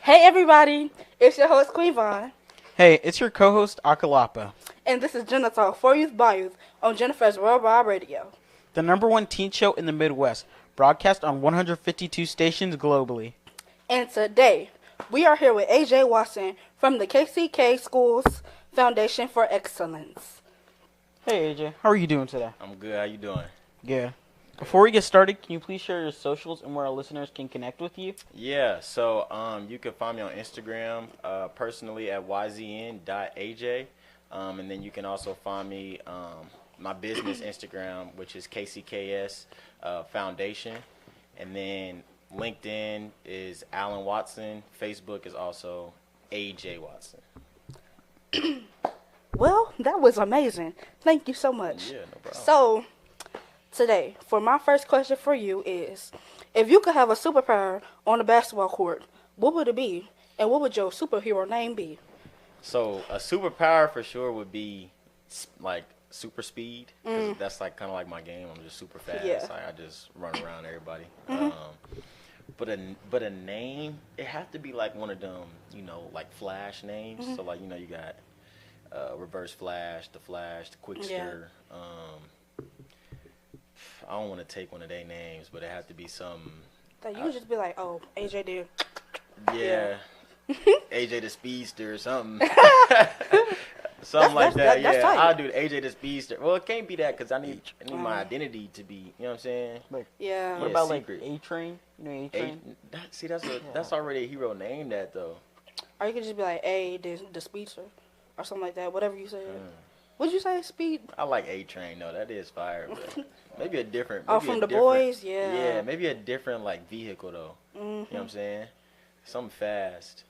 Hey everybody, it's your host Queen Vaughn, Hey, it's your co-host Akalapa, and this is JegnaTalk for Youth by Youth on Jennifer's Worldwide Radio. the #1 teen show in the Midwest, broadcast on 152 stations globally. And today, we are here with AJ Watson from the KCK Schools Foundation for Excellence. Hey AJ, how are you doing today? I'm good. How you doing? Good. Before we get started, can you please share your socials and where our listeners can connect with you? Yeah. So you can find me on Instagram personally at yzn.aj, and then you can also find me my business Instagram, which is KCKS Foundation, and then LinkedIn is Alan Watson. Facebook is also AJ Watson. Well, that was amazing. Thank you so much. Yeah, no problem. So, today, for my first question for you is, if you could have a superpower on the basketball court, what would it be? And what would your superhero name be? So a superpower for sure would be like super speed, because that's like kind of like my game. I'm just super fast. Yeah. Like, I just run around everybody. But a name, it have to be like one of them, like Flash names. So like you got Reverse Flash, the Quickster. I don't want to take one of their names, but it have to be some. Like you could just be like, oh, AJ did. Yeah. AJ the Speedster or something. Something like that. That's Yeah, tight. I'll do AJ the Speedster. Well, it can't be that because I need my identity to be, you know what I'm saying? Like, Yeah. what Yeah, about secret. like A-Train? You know A-Train? That's already a hero name that though. Or you could just be like, the speedster, or something like that. Whatever you say. What'd you say? Speed? I like A-Train though. That is fire, but maybe a different. Oh, maybe from a the different- boys? Yeah. Yeah, maybe a different like vehicle though. You know what I'm saying? Something fast.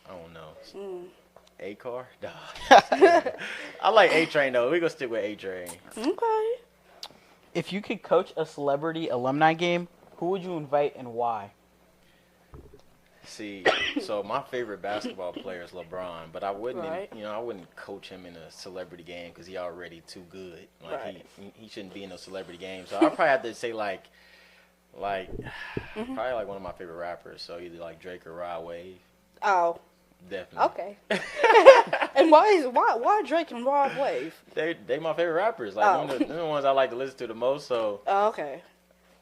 I don't know. A car? Nah. I like A-Train though. We gonna stick with A-Train. Okay. If you could coach a celebrity alumni game, who would you invite and why? See, so my favorite basketball player is LeBron, but I wouldn't, Right. I wouldn't coach him in a celebrity game because he already too good. Like Right. he shouldn't be in a celebrity game. So I'd probably have to say like probably like one of my favorite rappers. So either like Drake or Rod Wave, Oh, definitely. okay. And why Drake and Rod Wave? They my favorite rappers. Like Oh. they're the ones I like to listen to the most. So Oh, okay.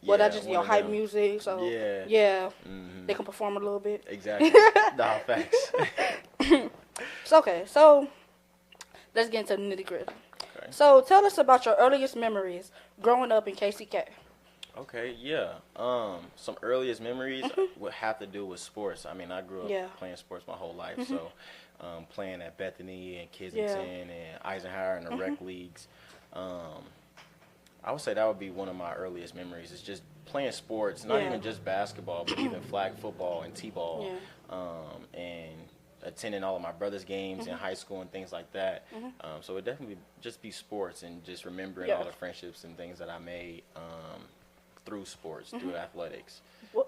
Well, yeah, that's just one your of hype them. music, so Yeah. they can perform a little bit. Exactly. Nah, facts. So okay, so let's get into the nitty gritty. Okay. So tell us about your earliest memories growing up in KCK. Okay, yeah. Some earliest memories would have to do with sports. I mean, I grew up playing sports my whole life, so playing at Bethany and Kensington and Eisenhower and the rec leagues. I would say that would be one of my earliest memories. Is just playing sports, not even just basketball, but even flag football and t-ball, and attending all of my brother's games in high school and things like that. So it would definitely just be sports and just remembering all the friendships and things that I made through sports, through athletics. What,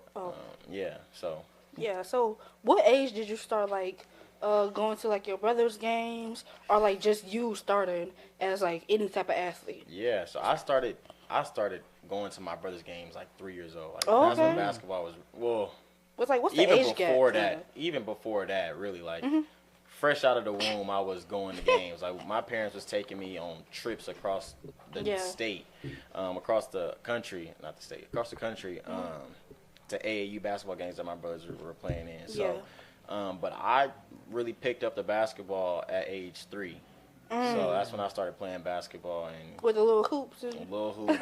So what age did you start going to like your brother's games, or like just you started as like any type of athlete? Yeah, so I started going to my brother's games like 3 years old. Like Oh, that's okay. when basketball was What's the even age gap? before kinda? that. Even before that, really like fresh out of the womb, I was going to games. Like my parents was taking me on trips across the state, across the country, not the state, across the country, to AAU basketball games that my brothers were playing in. So, but I really picked up the basketball at age 3. So that's when I started playing basketball and With the little hoops. little hoops.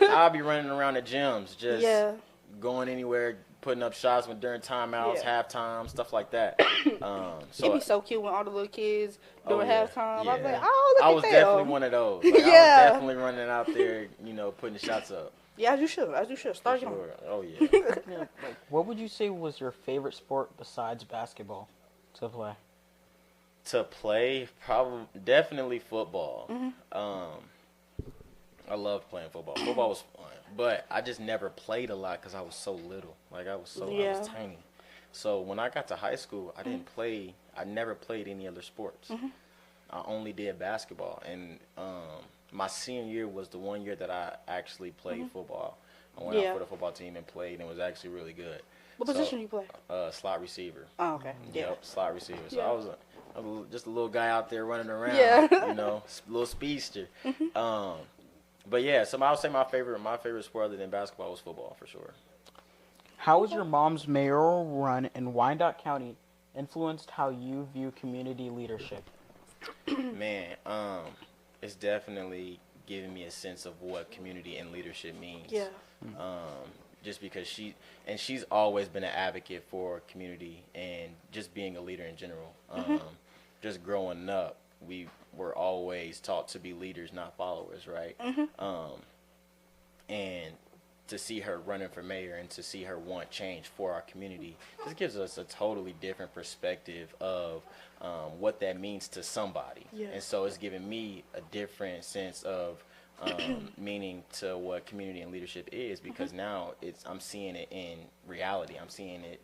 I'll be running around the gyms, just going anywhere, putting up shots during timeouts, halftime, stuff like that. It'd be so cute when all the little kids during halftime. Yeah. I was like, oh, look I at was them. definitely one of those. Like, I was definitely running out there, putting the shots up. Yeah, as you should. Start young. Sure. Oh, yeah. Yeah, like, what would you say was your favorite sport besides basketball to play? To play, definitely football. I love playing football. Football was fun, but I just never played a lot because I was so little. Like I was tiny. So when I got to high school, I didn't play. I never played any other sports. I only did basketball, and my senior year was the one year that I actually played football. I went out for the football team and played, and was actually really good. What position do you play? Slot receiver. Oh, okay. Yeah. Yep, slot receiver. So Yeah. I was just a little guy out there running around. Yeah. You know, little speedster. But yeah, so I would say my favorite sport other than basketball was football for sure. How has your mom's mayoral run in Wyandotte County influenced how you view community leadership? Man, it's definitely given me a sense of what community and leadership means. Yeah. Just because she's always been an advocate for community and just being a leader in general. Just growing up, we were always taught to be leaders, not followers, right? And to see her running for mayor and to see her want change for our community, this gives us a totally different perspective of what that means to somebody. Yeah. And so it's given me a different sense of meaning to what community and leadership is, because now I'm seeing it in reality. I'm seeing it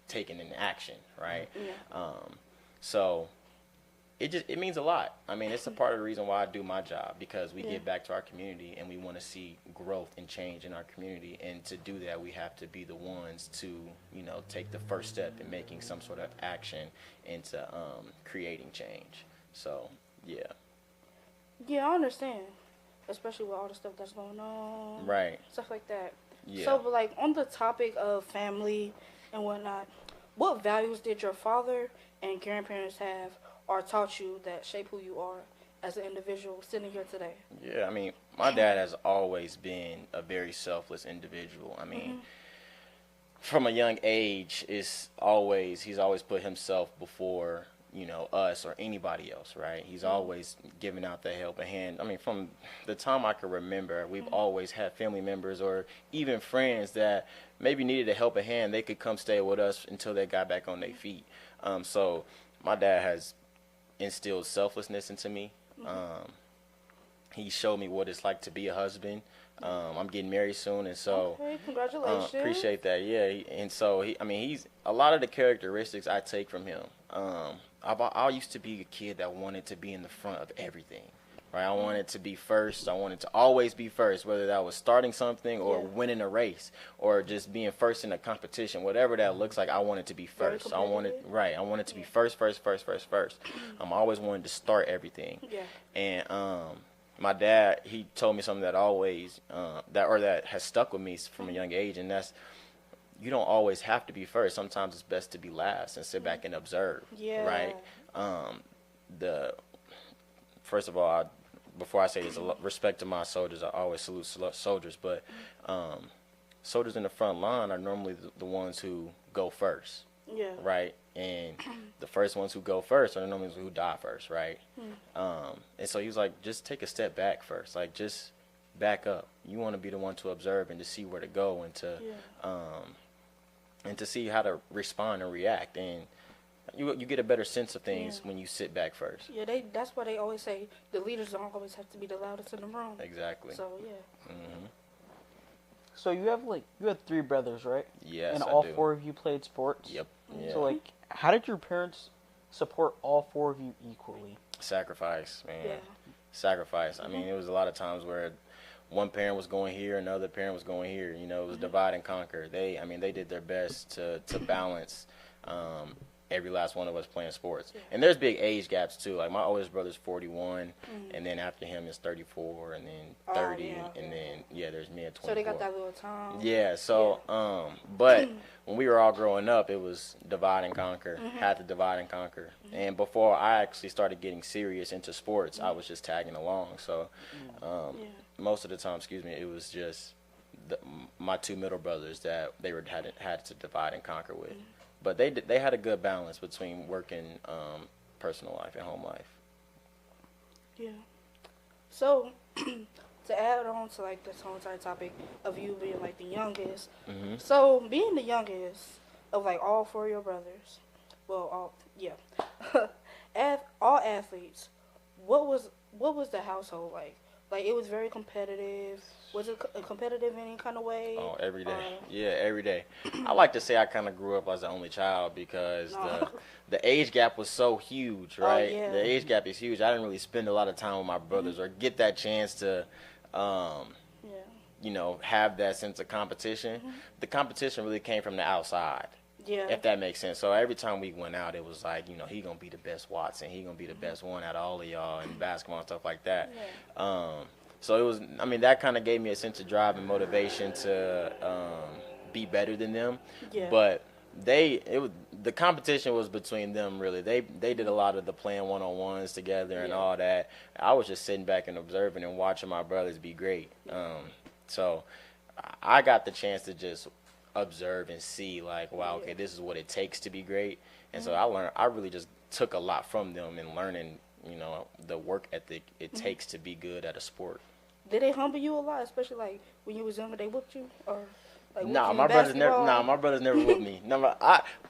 taken in action, right? Yeah. So it means a lot. I mean, it's a part of the reason why I do my job, because we give back to our community and we want to see growth and change in our community. And to do that, we have to be the ones to, take the first step in making some sort of action into creating change. So, yeah. Yeah, I understand. Especially with all the stuff that's going on. Right. Stuff like that. Yeah. So, but like, on the topic of family and whatnot, what values did your father and grandparents have or taught you that shape who you are as an individual sitting here today? Yeah, I mean, my dad has always been a very selfless individual. I mean, from a young age, he's always put himself before, us or anybody else, right? He's always giving out the helping hand. I mean, from the time I can remember, we've always had family members or even friends that maybe needed a helping hand. They could come stay with us until they got back on their feet. So my dad has instilled selflessness into me. He showed me what it's like to be a husband. I'm getting married soon, and so congratulations. Appreciate that. Yeah, and so he's a lot of the characteristics I take from him. I used to be a kid that wanted to be in the front of everything, right? I wanted to be first. I wanted to always be first, whether that was starting something or winning a race or just being first in a competition, whatever that looks like. I wanted to be first. I wanted to be first. I always wanted to start everything. Yeah. And my dad, he told me something that always that has stuck with me from a young age, and that's, you don't always have to be first. Sometimes it's best to be last and sit back and observe. Yeah. Right. First of all, before I say this, respect to my soldiers. I always salute soldiers, but soldiers in the front line are normally the ones who go first. Yeah. Right. And the first ones who go first are the ones who die first, right? And so he was like, just take a step back first. Like, just back up. You want to be the one to observe and to see where to go and to see how to respond and react. And you get a better sense of things when you sit back first. Yeah, that's why they always say the leaders don't always have to be the loudest in the room. Exactly. So, yeah. So you had 3 brothers, right? Yes, and I all do. 4 of you played sports? Yep. Yeah. So, how did your parents support all 4 of you equally? Sacrifice, man. Yeah. Sacrifice. I mean, it was a lot of times where one parent was going here, another parent was going here. It was divide and conquer. They did their best to balance every last one of us playing sports. Yeah. And there's big age gaps too. Like, my oldest brother's 41, and then after him is 34, and then 30, and then there's me at 24. So they got that little time. Yeah. So but when we were all growing up, it was divide and conquer. Had to divide and conquer. And before I actually started getting serious into sports, I was just tagging along. So most of the time, it was just my 2 middle brothers that they had to divide and conquer with. But they had a good balance between work and personal life and home life. Yeah. So, to add on to this whole entire topic of you being the youngest, so being the youngest of all 4 of your brothers, all athletes, what was the household like? It was very competitive. Was it competitive in any kind of way? Oh, every day. Every day. I like to say I kind of grew up as the only child because the age gap was so huge, right? The age gap is huge. I didn't really spend a lot of time with my brothers or get that chance to you know, have that sense of competition. The competition really came from the outside. Yeah. If that makes sense. So every time we went out, it was like, you know, he gonna be the best Watson. He gonna be the best one out of all of y'all in basketball and stuff like that. Yeah. So it was, I mean, that kind of gave me a sense of drive and motivation to be better than them. Yeah. But the competition was between them, really. They did a lot of the playing one-on-ones together and all that. I was just sitting back and observing and watching my brothers be great. So I got the chance to just observe and see, like, wow, okay, this is what it takes to be great. And so I really just took a lot from them in learning, you know, the work ethic it takes to be good at a sport. Did they humble you a lot, especially like when you was younger? They whooped you, or like my brothers never whooped me. No,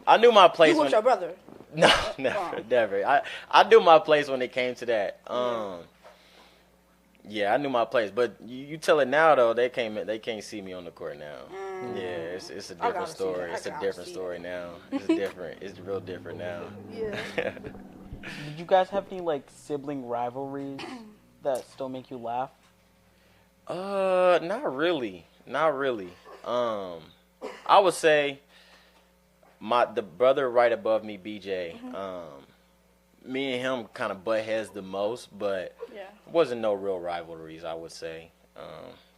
I knew my place. You whooped your brother? No, never. I knew my place when it came to that. Yeah, I knew my place, but you tell it now though. They can't see me on the court now. Yeah, it's a different story. It's a different story now. It's different. It's real different now. Yeah. Did you guys have any like sibling rivalries that still make you laugh? Not really. I would say the brother right above me, BJ. Me and him kind of butt heads the most, but it wasn't no real rivalries, I would say.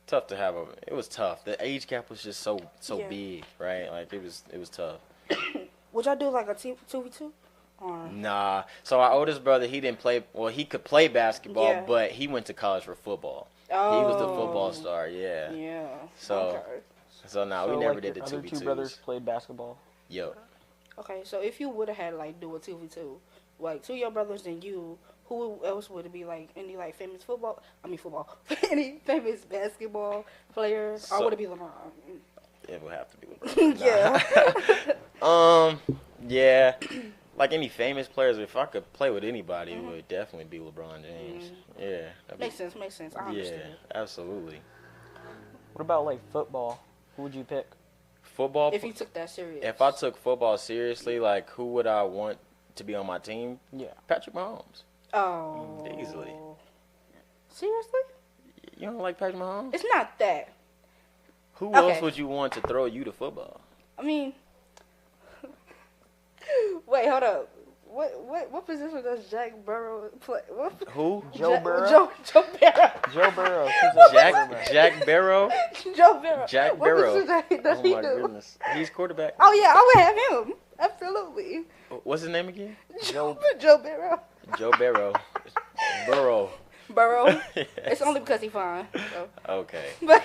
Tough to have it was tough. The age gap was just so big, right? Like it was tough. Would y'all do like a 2v2? Nah. So our oldest brother, he didn't play. Well, he could play basketball, but he went to college for football. Oh. He was the football star. Yeah. Yeah. So we never like did the 2v2s. Other two brothers played basketball. Yep. Okay, so if you would have had like do a 2v2, like two of your brothers and you, who else would it be? Like any like famous any famous basketball players, or would it be LeBron? It would have to be LeBron. Yeah. Yeah. Like any famous players, if I could play with anybody, it would definitely be LeBron James. Yeah. Makes sense. I understand. Yeah, absolutely. What about like football? Who would you pick? Football? If you took that serious. If I took football seriously, like who would I want to be on my team? Yeah. Patrick Mahomes. Oh. Easily. Seriously? You don't like Patrick Mahomes? It's not that. Who else would you want to throw you to football? I mean, wait, hold up. What position does Jack Burrow play? Who? Joe Burrow? Joe Burrow. Joe Burrow. Jack Barrow? Joe Burrow. Jack Barrow. What position does he do? Goodness. He's quarterback. Oh, yeah, I would have him. Absolutely. What's his name again? Joe Burrow. Joe Barrow. Burrow. Yes. It's only because he's fine. So. Okay. But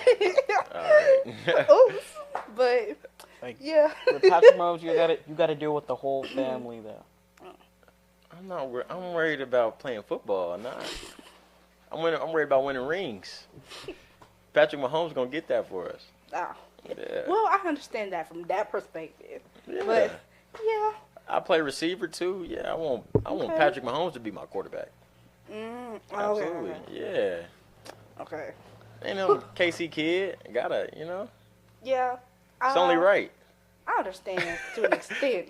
all right. Oops. But like, yeah. With Patrick Mahomes, you got to deal with the whole family though. I'm worried about playing football. I'm worried about winning rings. Patrick Mahomes gonna get that for us. Oh. Yeah. Well, I understand that from that perspective. Yeah. But yeah. I play receiver too. Yeah, I want Patrick Mahomes to be my quarterback. Absolutely. Okay. Yeah. Okay. Ain't no KC kid. Gotta, Yeah. It's only right. I understand to an extent.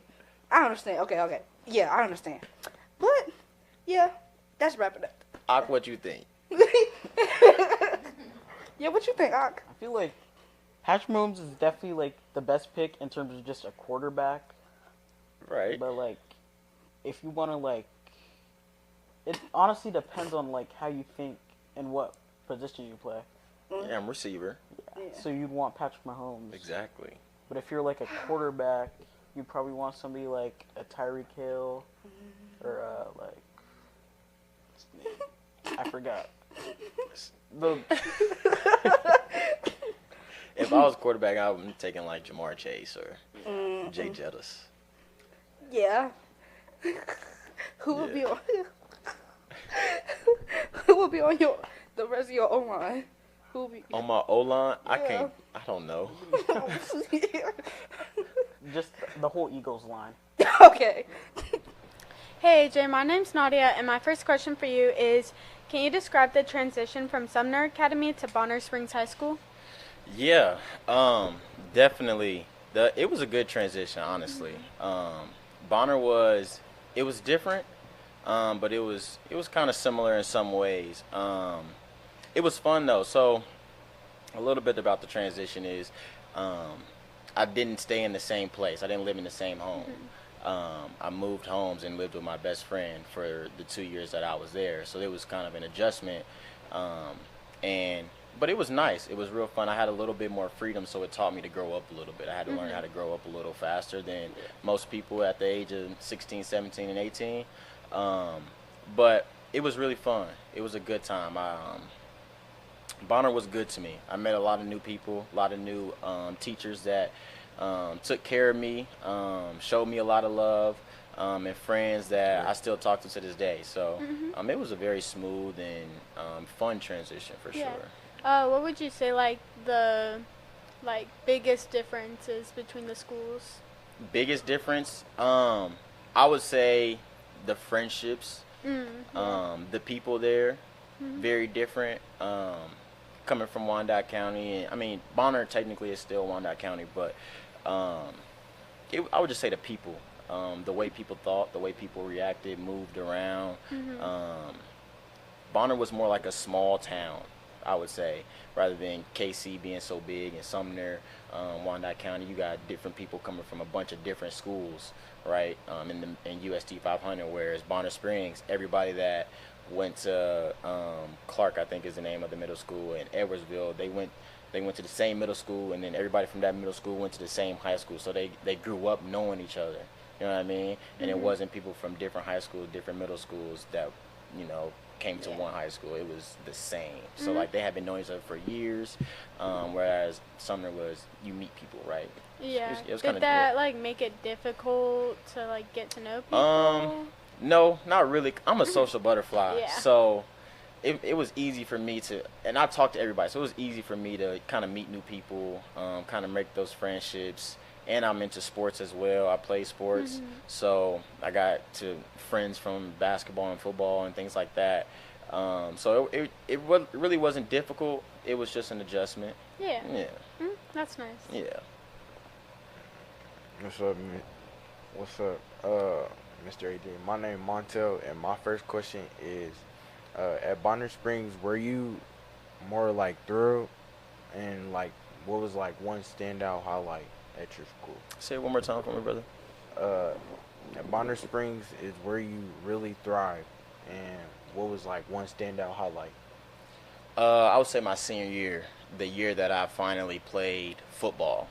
I understand. Okay. Yeah, I understand. But yeah, that's wrapping up. Ak, what you think? Yeah, what you think, Ak? I feel like Patrick Mahomes is definitely like the best pick in terms of just a quarterback. Right. But like, if you want to like, it honestly depends on like how you think and what position you play. Yeah, I'm receiver. Yeah. So you'd want Patrick Mahomes. Exactly. But if you're like a quarterback, you probably want somebody like a Tyreek Hill or I forgot. If I was quarterback, I would be taking like Jamar Chase or Jay Jettis. Yeah. Who would be on? Who would be on the rest of your O line? On my O line, yeah. I don't know. Just the whole Eagles line. Okay. Hey AJ, my name's Nadia, and my first question for you is, can you describe the transition from Sumner Academy to Bonner Springs High School? Yeah, definitely. It was a good transition, honestly. Bonner was different, but it was kind of similar in some ways. It was fun though. So A little bit about the transition is I didn't stay in the same place. I didn't live in the same home. I moved homes and lived with my best friend for the 2 years that I was there. So it was kind of an adjustment. But it was nice. It was real fun. I had a little bit more freedom, so it taught me to grow up a little bit. I had to learn how to grow up a little faster than most people at the age of 16, 17, and 18. But it was really fun. It was a good time. Bonner was good to me. I met a lot of new people, a lot of new teachers that took care of me, showed me a lot of love, and friends that I still talk to this day. So it was a very smooth and fun transition for sure. What would you say the biggest differences between the schools? Biggest difference, I would say the friendships, the people there, very different. Coming from Wyandotte County, I mean, Bonner technically is still Wyandotte County, but I would just say the people, the way people thought, the way people reacted, moved around. Bonner was more like a small town, I would say, rather than KC being so big, and Sumner, Wyandotte County, you got different people coming from a bunch of different schools, right? In USD 500, whereas Bonner Springs, everybody that went to Clark, I think is the name of the middle school, in Edwardsville, they went to the same middle school, and then everybody from that middle school went to the same high school, so they grew up knowing each other. You know what I mean? And it wasn't people from different high schools, different middle schools that came to one high school. It was the same. So they had been knowing each other for years, whereas Sumner was you meet people, right? Yeah. It was Did that make it difficult to get to know people? No, not really. I'm a social butterfly, Yeah. so it was easy for me to, and I talked to everybody, so it was easy for me to kind of meet new people, kind of make those friendships. And I'm into sports as well. I play sports, so I got to friends from basketball and football and things like that. So it really wasn't difficult. It was just an adjustment. Yeah. That's nice. Yeah. What's up, Mr. AD? My name is Montel, and my first question is, at Bonner Springs, were you more thorough, and what was one standout highlight at your school? Say it one more time for me, brother. At Bonner Springs is where you really thrive, and what was one standout highlight? I would say my senior year, the year that I finally played football.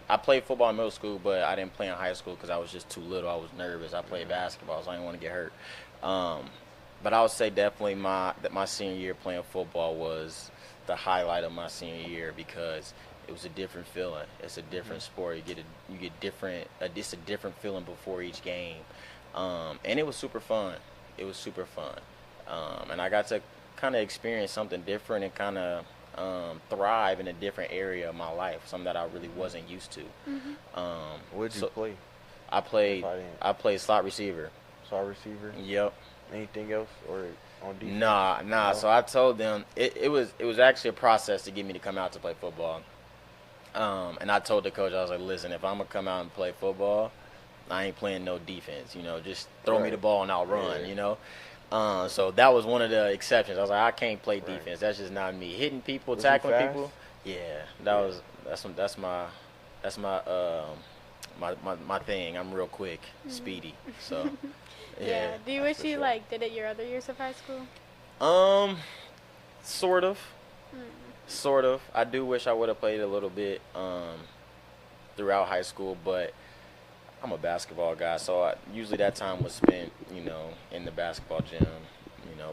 I played football in middle school, but I didn't play in high school because I was just too little. I was nervous. I played basketball, so I didn't want to get hurt. But I would say definitely my senior year playing football was the highlight of my senior year, because it was a different feeling. It's a different sport. You get different. It's a different feeling before each game, and it was super fun. It was super fun, and I got to kind of experience something different and kind of thrive in a different area of my life, something that I really wasn't used to. What did you play? I played slot receiver. Slot receiver. Yep. Anything else or on defense? Nah. No? So I told them it was actually a process to get me to come out to play football. And I told the coach, I was like, listen, if I'm gonna come out and play football, I ain't playing no defense. Just throw me the ball and I'll run. So that was one of the exceptions. I was like, I can't play defense. That's just not me. Hitting people, tackling people. Yeah, that's my thing. I'm real quick, speedy. So yeah. Do you wish you did it your other years of high school? Sort of. Sort of. I do wish I would have played a little bit throughout high school, but I'm a basketball guy, so usually that time was spent, in the basketball gym,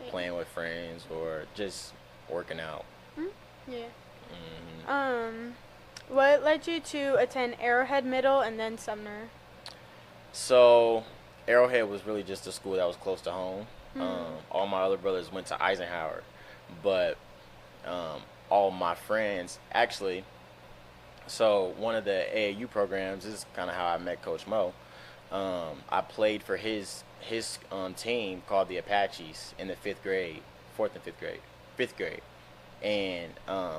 playing with friends or just working out. Yeah. What led you to attend Arrowhead Middle and then Sumner? So Arrowhead was really just a school that was close to home. All my other brothers went to Eisenhower, but all my friends actually. So one of the AAU programs, this is kind of how I met Coach Mo. I played for his team called the Apaches in the 5th grade, and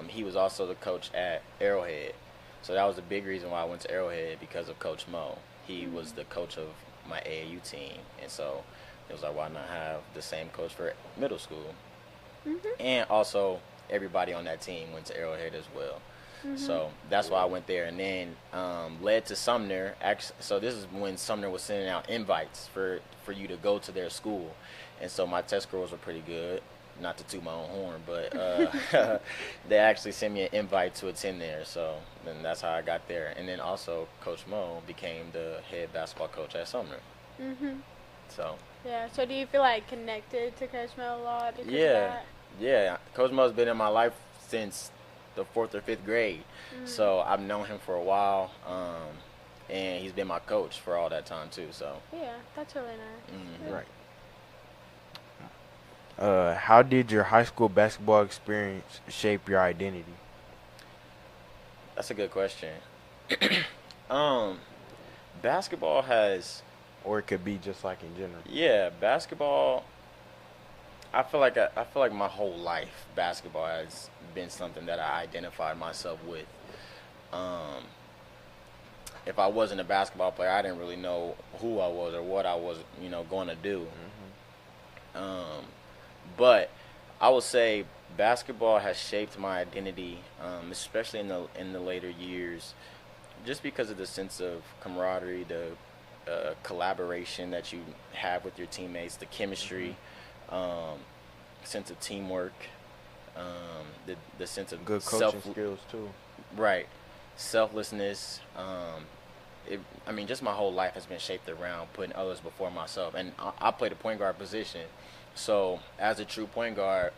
he was also the coach at Arrowhead. So that was a big reason why I went to Arrowhead, because of Coach Mo. He was the coach of my AAU team, and so it was like, why not have the same coach for middle school? And also everybody on that team went to Arrowhead as well. So that's why I went there, and then led to Sumner. So this is when Sumner was sending out invites for you to go to their school, and so my test scores were pretty good. Not to toot my own horn, but they actually sent me an invite to attend there. So then that's how I got there, and then also Coach Mo became the head basketball coach at Sumner. So yeah. So do you feel like connected to Coach Mo a lot? Because of yeah, that? yeah. Coach Mo's been in my life since the 4th or 5th grade, so I've known him for a while, and he's been my coach for all that time too. So yeah, that's really nice. Right. How did your high school basketball experience shape your identity? That's a good question. Basketball has, Or it could be just like in general. yeah, basketball. I feel like my whole life, basketball has been something that I identified myself with. If I wasn't a basketball player, I didn't really know who I was or what I was, going to do. But I would say basketball has shaped my identity, especially in the later years, just because of the sense of camaraderie, the collaboration that you have with your teammates, the chemistry, sense of teamwork, the sense of Good coaching skills too. Right, selflessness. Just my whole life has been shaped around putting others before myself, and I play the point guard position. So as a true point guard,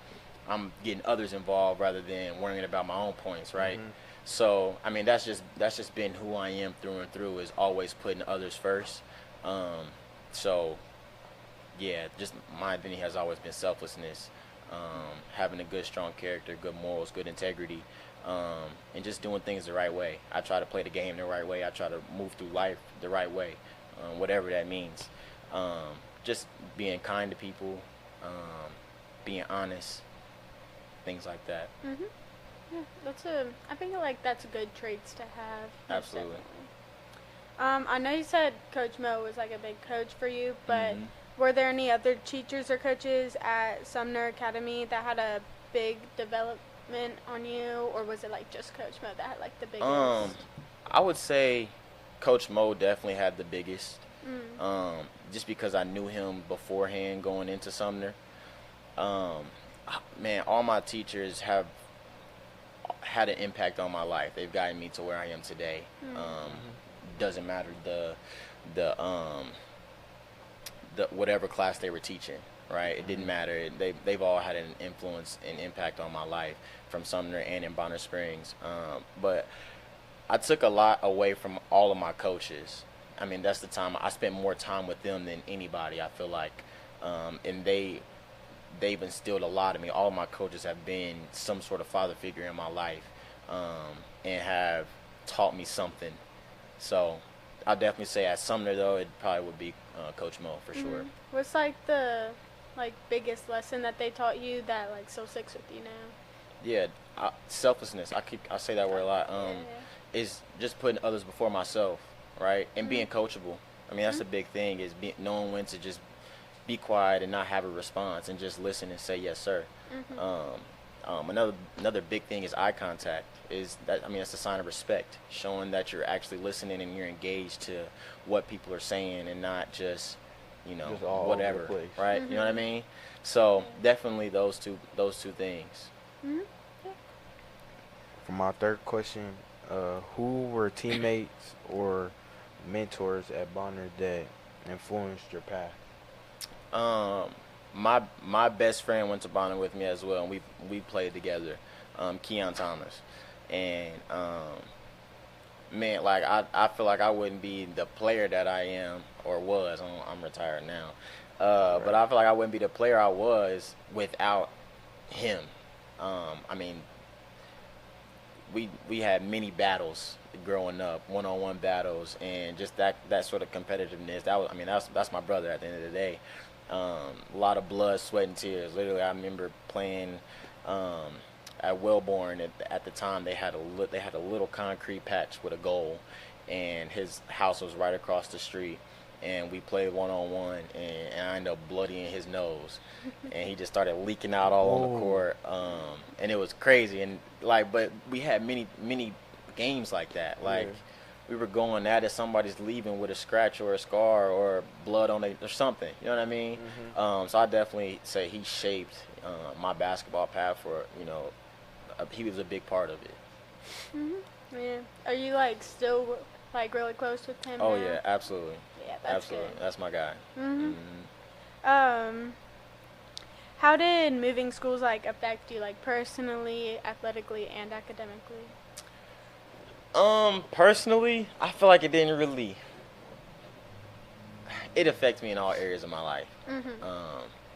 I'm getting others involved rather than worrying about my own points, right? So that's just been who I am through and through, is always putting others first. So yeah, just my identity has always been selflessness, having a good, strong character, good morals, good integrity, and just doing things the right way. I try to play the game the right way. I try to move through life the right way, whatever that means. Just being kind to people, being honest, things like that. Yeah, I think like that's good traits to have. Absolutely. I know you said Coach Mo was like a big coach for you, but were there any other teachers or coaches at Sumner Academy that had a big development on you, or was it like just Coach Mo that had like the biggest? I would say Coach Mo definitely had the biggest. Just because I knew him beforehand going into Sumner. Man, all my teachers have had an impact on my life. They've gotten me to where I am today. Doesn't matter the whatever class they were teaching, right? It didn't matter. They've all had an influence and impact on my life from Sumner and in Bonner Springs. But I took a lot away from all of my coaches. That's the time I spent more time with them than anybody, I feel like. And they've instilled a lot in me. All of my coaches have been some sort of father figure in my life, and have taught me something. So I'll definitely say at Sumner, though, it probably would be Coach Mo for sure. What's like the biggest lesson that they taught you that like still sticks with you now? Yeah, selflessness. I say that word a lot. Is just putting others before myself, right? And being coachable. That's a big thing, is knowing when to just be quiet and not have a response and just listen and say yes, sir. Another big thing is eye contact. Is that that's a sign of respect, showing that you're actually listening and you're engaged to what people are saying and not just Just all whatever, over the place. right? You know what I mean? So definitely those two things. For my third question, who were teammates or mentors at Bonner that influenced your path? My best friend went to Bonner with me as well, and we played together, Keon Thomas, and man, like I feel like I wouldn't be the player that I am or was. I'm retired now, but I feel like I wouldn't be the player I was without him. We had many battles growing up, one-on-one battles, and just that sort of competitiveness. That's my brother at the end of the day. A lot of blood, sweat, and tears. Literally, I remember playing at Wellborn. At the time, they had a little concrete patch with a goal, and his house was right across the street. and we played 1-on-1, and I ended up bloodying his nose, and he just started leaking out all on the court, and it was crazy, and like, but we had many games like that, like. Yeah. We were going at it, somebody's leaving with a scratch or a scar or blood on it or something. You know what I mean? So I definitely say he shaped my basketball path for, you know, he was a big part of it. Yeah. Are you, like, still, like, really close with him Oh, now? yeah, absolutely. Yeah, that's absolutely. good. That's my guy. How did moving schools, like, affect you, like, personally, athletically, and academically? Personally, I feel like it didn't really. It affects me in all areas of my life.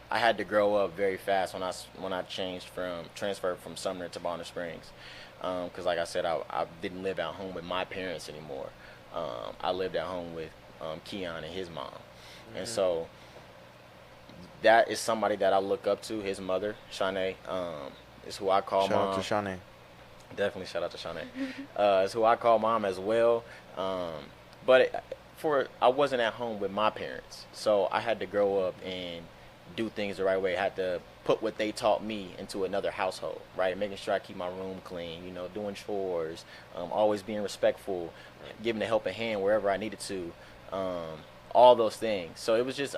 I had to grow up very fast when I transferred from Sumner to Bonner Springs, because like I said, I didn't live at home with my parents anymore. I lived at home with Keon and his mom, and so that is somebody that I look up to. His mother, Shanae, is who I call mom. Shout out to Shanae. Definitely shout out to Shanae. It's who I call mom as well. But I wasn't at home with my parents, so I had to grow up and do things the right way. I had to put what they taught me into another household, right? Making sure I keep my room clean, you know, doing chores, always being respectful, giving a helping hand wherever I needed to, all those things. So it was just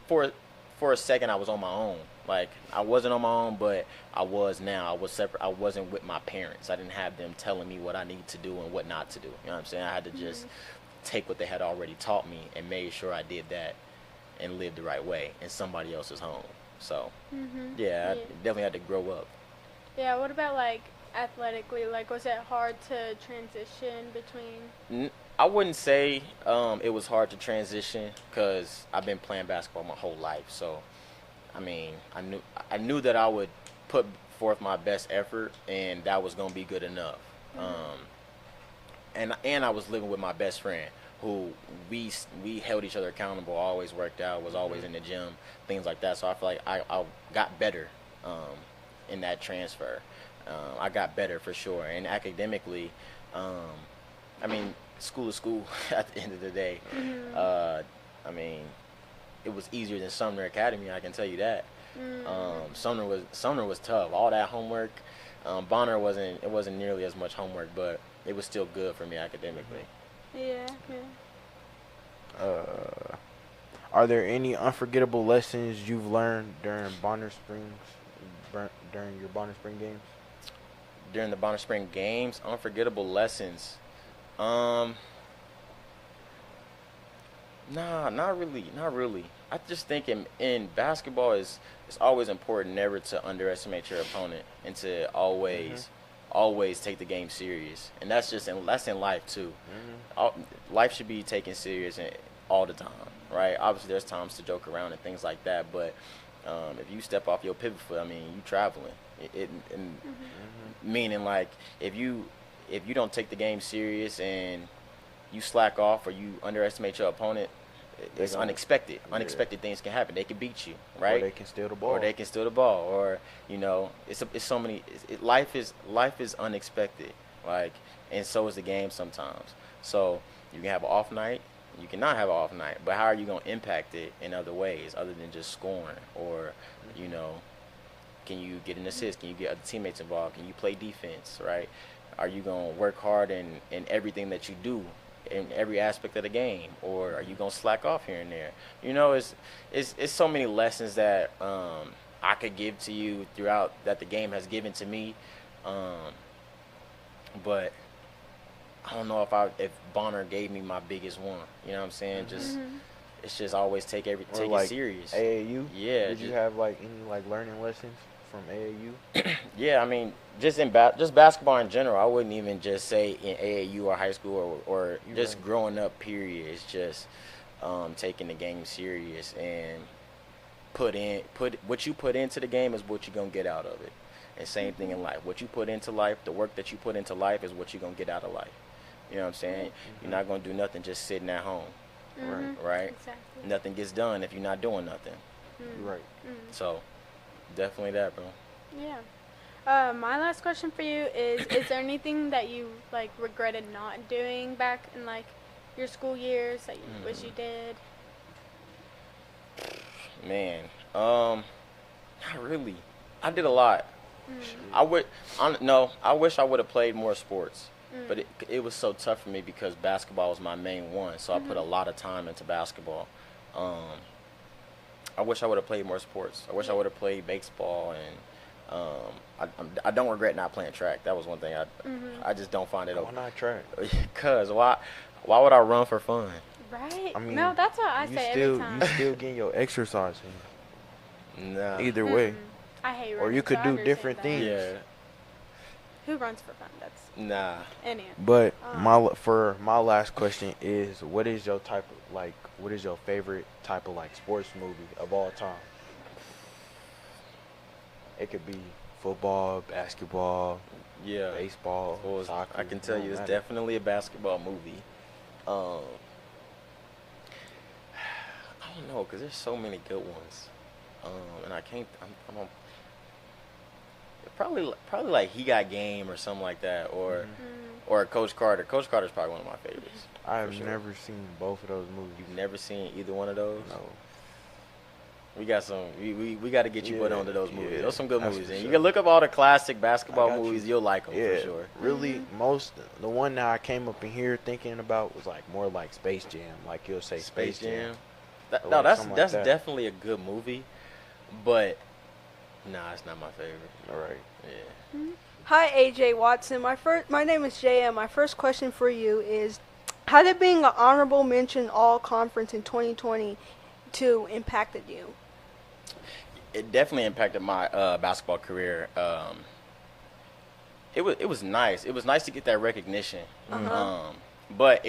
for a second I was on my own. Like, I wasn't on my own, but I was now. I was separate. I wasn't with my parents. I didn't have them telling me what I needed to do and what not to do. You know what I'm saying? I had to just take what they had already taught me and made sure I did that and lived the right way in somebody else's home. So, I definitely had to grow up. Yeah, what about, like, athletically? Like, was it hard to transition between? I wouldn't say it was hard to transition, because I've been playing basketball my whole life. So, I mean, I knew that I would put forth my best effort, and that was gonna be good enough. And I was living with my best friend, who we held each other accountable, always worked out, was always in the gym, things like that. So I feel like I got better in that transfer. I got better for sure, and academically, I mean, school is school at the end of the day. I mean, it was easier than Sumner Academy, I can tell you that. Sumner was tough. All that homework. Bonner wasn't nearly as much homework, but it was still good for me academically. Yeah. Are there any unforgettable lessons you've learned during Bonner Springs, during your Bonner Spring games? During the Bonner Spring games, unforgettable lessons. Nah, not really. I just think in basketball it's always important never to underestimate your opponent and to always take the game serious. And that's in life too. Life should be taken serious all the time, right? Obviously there's times to joke around and things like that, but if you step off your pivot foot, I mean, you traveling. Meaning, like, if you don't take the game serious and you slack off or you underestimate your opponent, it's unexpected. Unexpected things can happen. They can beat you, right? Or they can steal the ball. Or you know, it's so many. Life is unexpected, like, and so is the game sometimes. So you can have an off night, you cannot have an off night. But how are you gonna impact it in other ways other than just scoring? Or, you know, can you get an assist? Can you get other teammates involved? Can you play defense, right? Are you gonna work hard in everything that you do, in every aspect of the game, or are you gonna slack off here and there? You know, it's so many lessons that I could give to you throughout that the game has given to me, but I don't know if Bonner gave me my biggest one. You know what I'm saying? It's just always take it serious. AAU. Yeah. Did you have like any like learning lessons from AAU? Yeah, I mean, just basketball in general. I wouldn't even just say in AAU or high school or just growing up. Period. It's just taking the game serious and put what you put into the game is what you're gonna get out of it. And same thing in life. What you put into life, the work that you put into life is what you're gonna get out of life. You know what I'm saying? You're not gonna do nothing just sitting at home. Right? Exactly. Nothing gets done if you're not doing nothing. Right. So definitely that, bro. Yeah. My last question for you is there anything that you like regretted not doing back in like your school years that you wish you did? Man, not really. I did a lot. I wish I would have played more sports, but it was so tough for me because basketball was my main one. So I put a lot of time into basketball. I wish I would have played more sports. I wish I would have played baseball, and I don't regret not playing track. That was one thing I just don't find it. Why not track? Cause why would I run for fun? Right. I mean, no, that's what I say every time. You still getting your exercise in. Nah. Either way. I hate running. Or you could so I do understand different that. things. Yeah. Who runs for fun? That's Nah. any. But for my last question is, what is your favorite type of like sports movie of all time? It could be football, basketball, baseball, soccer. I can tell you, it's definitely a basketball movie. I don't know, cause there's so many good ones, and I can't. I'm probably like He Got Game or something like that, or Coach Carter. Coach Carter's probably one of my favorites. I've never seen both of those movies. You've never seen either one of those? No. We got some. We got to get you put onto those movies. Those are some good movies, and sure. you can look up all the classic basketball movies. You'll like them for sure. Really, the one that I came up in here thinking about was like more like Space Jam. Like you'll say Space Jam. That's definitely a good movie, but it's not my favorite. All right. Yeah. Hi, AJ Watson. My name is JM. My first question for you is, how did being an honorable mention all conference in 2022 impacted you? It definitely impacted my basketball career. It was nice. It was nice to get that recognition. But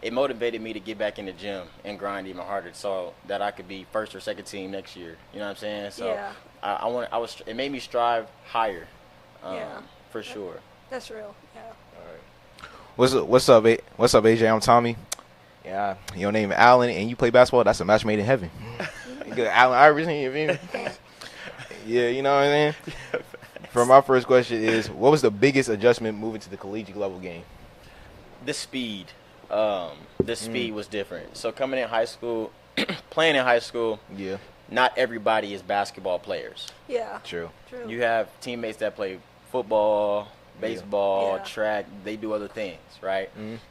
it motivated me to get back in the gym and grind even harder so that I could be first or second team next year. You know what I'm saying? So it made me strive higher. For sure. That's real. Yeah. All right. What's up, AJ? I'm Tommy. Yeah, your name is Allen, and you play basketball. That's a match made in heaven. Good, Allen Iverson, you feel me? Yeah, you know what I mean. For my first question is, what was the biggest adjustment moving to the collegiate level game? The speed. The speed was different. So coming in high school, playing in high school. Yeah. Not everybody is basketball players. Yeah. True. You have teammates that play football, baseball, track. They do other things, right?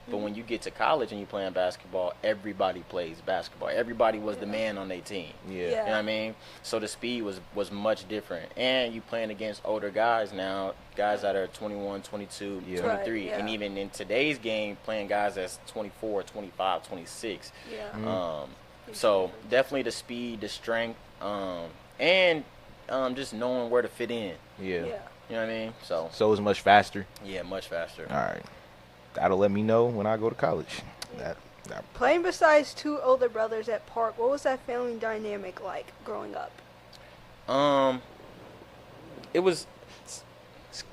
But when you get to college and you're playing basketball, everybody plays basketball. Everybody was the man on their team. Yeah. You know what I mean? So the speed was much different. And you playing against older guys now, guys that are 21, 22, 23. And even in today's game, playing guys that's 24, 25, 26. Yeah. So definitely the speed, the strength, and just knowing where to fit in. Yeah. You know what I mean? So it was much faster. Yeah, much faster. All right. That'll let me know when I go to college. Playing besides two older brothers at Park, what was that family dynamic like growing up?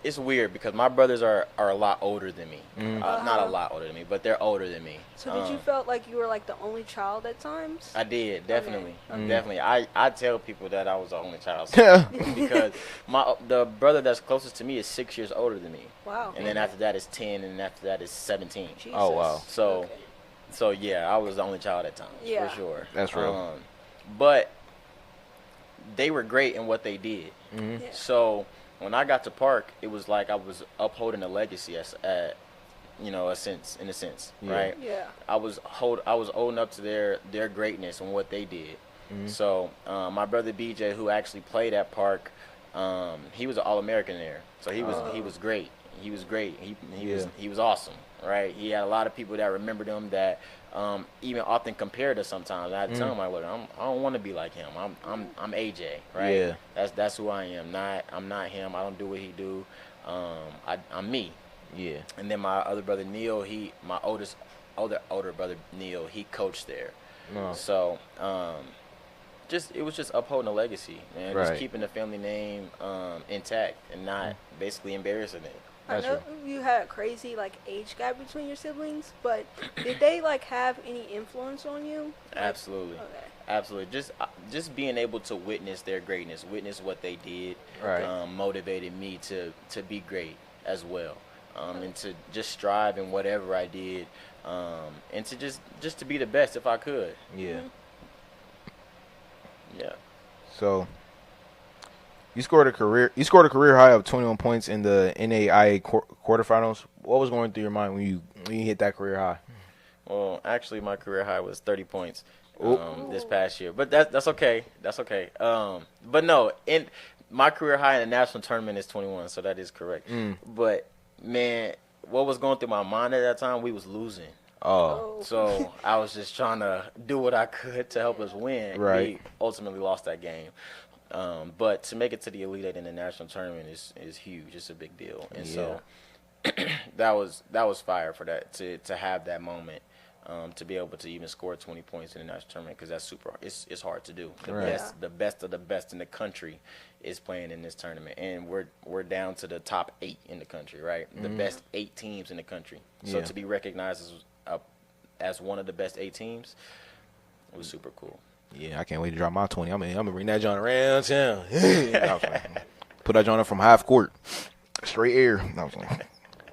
It's weird because my brothers are a lot older than me. Not a lot older than me, but they're older than me. So did you felt like you were like the only child at times? I did, definitely. Okay. Definitely. I tell people that I was the only child because the brother that's closest to me is 6 years older than me. Wow. And then after that is 10, and after that is 17. Jesus. Oh, wow. So yeah, I was the only child at times, for sure. That's real. But they were great in what they did. So when I got to Park, it was like I was upholding a legacy in a sense, right? Yeah. I was old enough to their greatness and what they did. So my brother BJ, who actually played at Park, he was an All-American there. So he was great. He was great. He was awesome, right? He had a lot of people that remembered him that even often compared us sometimes. I had to tell him, like, look, I don't want to be like him. I'm AJ, right? Yeah. That's who I am. I'm not him. I don't do what he do. I'm me. Yeah. And then my other brother Neil, my older brother Neil, he coached there. So it was just upholding a legacy, man. Right. Just keeping the family name intact and not basically embarrassing it. I know you had a crazy like age gap between your siblings, but did they like have any influence on you? Absolutely. Okay. Absolutely. Just being able to witness their greatness, witness what they did, motivated me to be great as well, and to just strive in whatever I did, and to just to be the best if I could. Yeah. So you scored a career high of 21 points in the NAIA quarterfinals. What was going through your mind when you hit that career high? Well, actually, my career high was 30 points this past year, but that's okay. That's okay. But no, in my career high in the national tournament is 21, so that is correct. But man, what was going through my mind at that time? We was losing. Oh. So I was just trying to do what I could to help us win. Right. We ultimately lost that game. But to make it to the Elite Eight in the national tournament is huge. It's a big deal. And so that was fire for that, to have that moment, to be able to even score 20 points in the national tournament, because that's it's hard to do. The best of the best in the country is playing in this tournament, and we're down to the top 8 in the country, right? The best 8 teams in the country. So to be recognized as one of the best 8 teams was super cool. Yeah, I can't wait to drop my 20. I'm gonna bring that joint around town. Put that joint up from half court, straight air.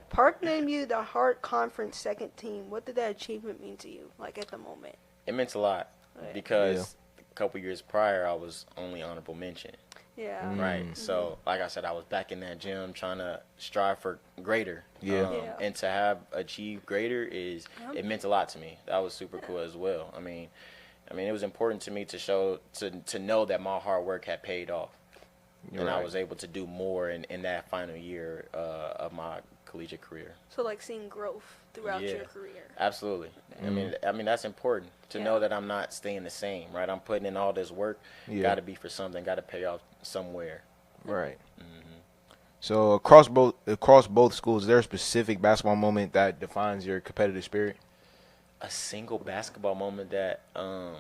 Park named you the Hart Conference second team. What did that achievement mean to you, like, at the moment? It meant a lot because a couple years prior I was only honorable mention. Yeah. Right. So, like I said, I was back in that gym trying to strive for greater. And to have achieved greater it meant a lot to me. That was super cool as well. I mean, it was important to me to know that my hard work had paid off, and I was able to do more in that final year of my collegiate career. So, like, seeing growth throughout your career. Absolutely. I mean that's important to know that I'm not staying the same, right? I'm putting in all this work. Got to be for something. Got to pay off somewhere. Right. So across both schools, is there a specific basketball moment that defines your competitive spirit? A single basketball moment that I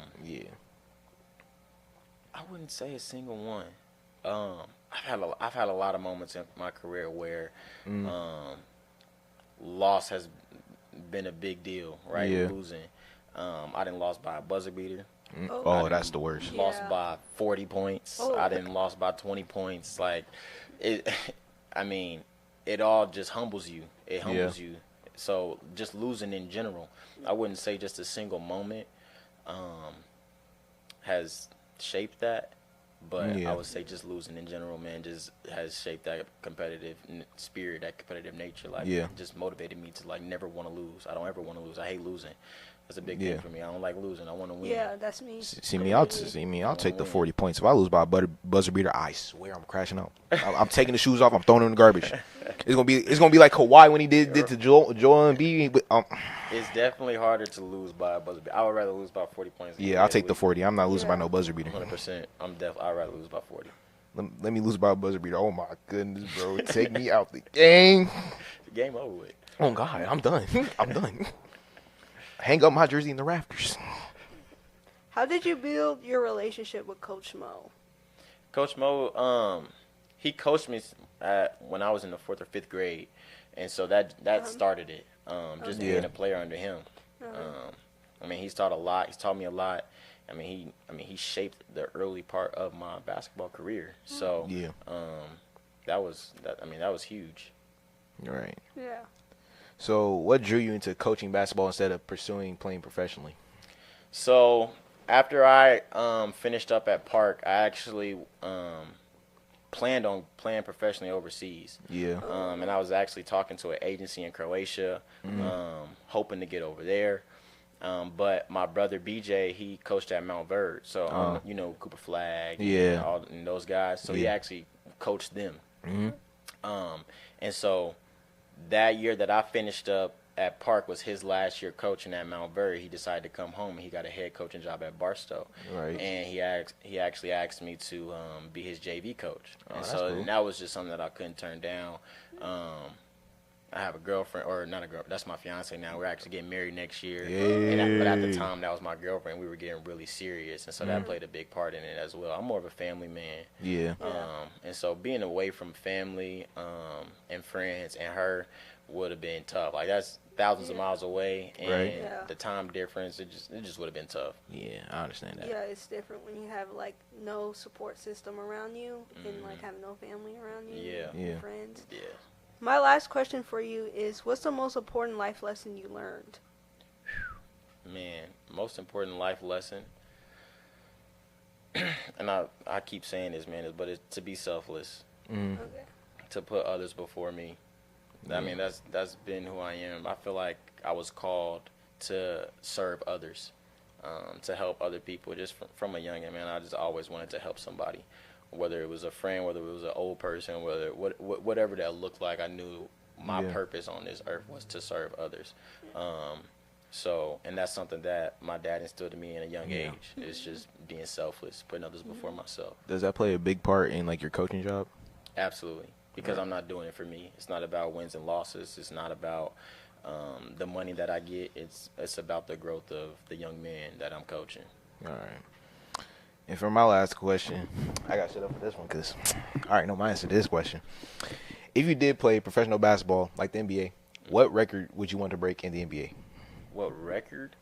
wouldn't say a single one. I've had a lot of moments in my career where loss has been a big deal, right? Losing. I didn't lost by a buzzer beater. That's the worst. Lost by 40 points. I didn't lost by 20 points. Like it. I mean, it all just humbles you. It humbles you. So just losing in general, I wouldn't say just a single moment has shaped that, but I would say just losing in general, man, just has shaped that competitive spirit, that competitive nature. Like, just motivated me to, like, never want to lose. I don't ever want to lose. I hate losing. That's a big thing for me. I don't like losing. I want to win. Yeah, that's me. See me, I'll take the 40 points. If I lose by a buzzer beater, I swear I'm crashing out. I'm taking the shoes off. I'm throwing them in the garbage. It's gonna be like Kawhi when he did to Joel Embiid. It's definitely harder to lose by a buzzer beater. I would rather lose by 40 points. Yeah, I'll take the 40. I'm not losing by no buzzer beater. 100%. I'd rather lose by 40. Let me lose by a buzzer beater. Oh my goodness, bro! Take me out the game. The game over with. Oh God, I'm done. I'm done. Hang up my jersey in the rafters. How did you build your relationship with Coach Mo? Coach Mo, he coached me when I was in the 4th or 5th grade, and so that started it. Just being a player under him. I mean, he's taught a lot. He's taught me a lot. I mean, he shaped the early part of my basketball career. So that was huge. Right. Yeah. So, what drew you into coaching basketball instead of pursuing playing professionally? So, after I finished up at Park, I actually planned on playing professionally overseas. Yeah. And I was actually talking to an agency in Croatia, hoping to get over there. But my brother BJ, he coached at Mount Verde, so you know, Cooper Flagg, and those guys. So he actually coached them. And so that year that I finished up at Park was his last year coaching at Mount Verde. He decided to come home, and he got a head coaching job at Barstow. Right. And he actually asked me to be his JV coach. And so cool. And that was just something that I couldn't turn down. I have a girlfriend, or not a girlfriend, that's my fiance now. We're actually getting married next year. But at the time, that was my girlfriend. We were getting really serious, and so that played a big part in it as well. I'm more of a family man. And so being away from family and friends and her would have been tough. Like, that's thousands of miles away, and the time difference, it just would have been tough. Yeah, I understand that. Yeah, it's different when you have, like, no support system around you and, like, have no family around you and friends. Yeah. My last question for you is, what's the most important life lesson you learned? Man, most important life lesson. and I keep saying this, man, but it's to be selfless, to put others before me. I mean, that's been who I am. I feel like I was called to serve others, to help other people. Just from a youngin', man, I just always wanted to help somebody, whether it was a friend, whether it was an old person, whatever that looked like. I knew my purpose on this earth was to serve others. So, and that's something that my dad instilled in me at a young age. It's just being selfless, putting others before myself. Does that play a big part in like your coaching job? Absolutely, because I'm not doing it for me. It's not about wins and losses. It's not about the money that I get. It's about the growth of the young man that I'm coaching. All right. And for my last question, I got to shut up for this one because I already know my answer to this question. If you did play professional basketball like the NBA, what record would you want to break in the NBA? What record?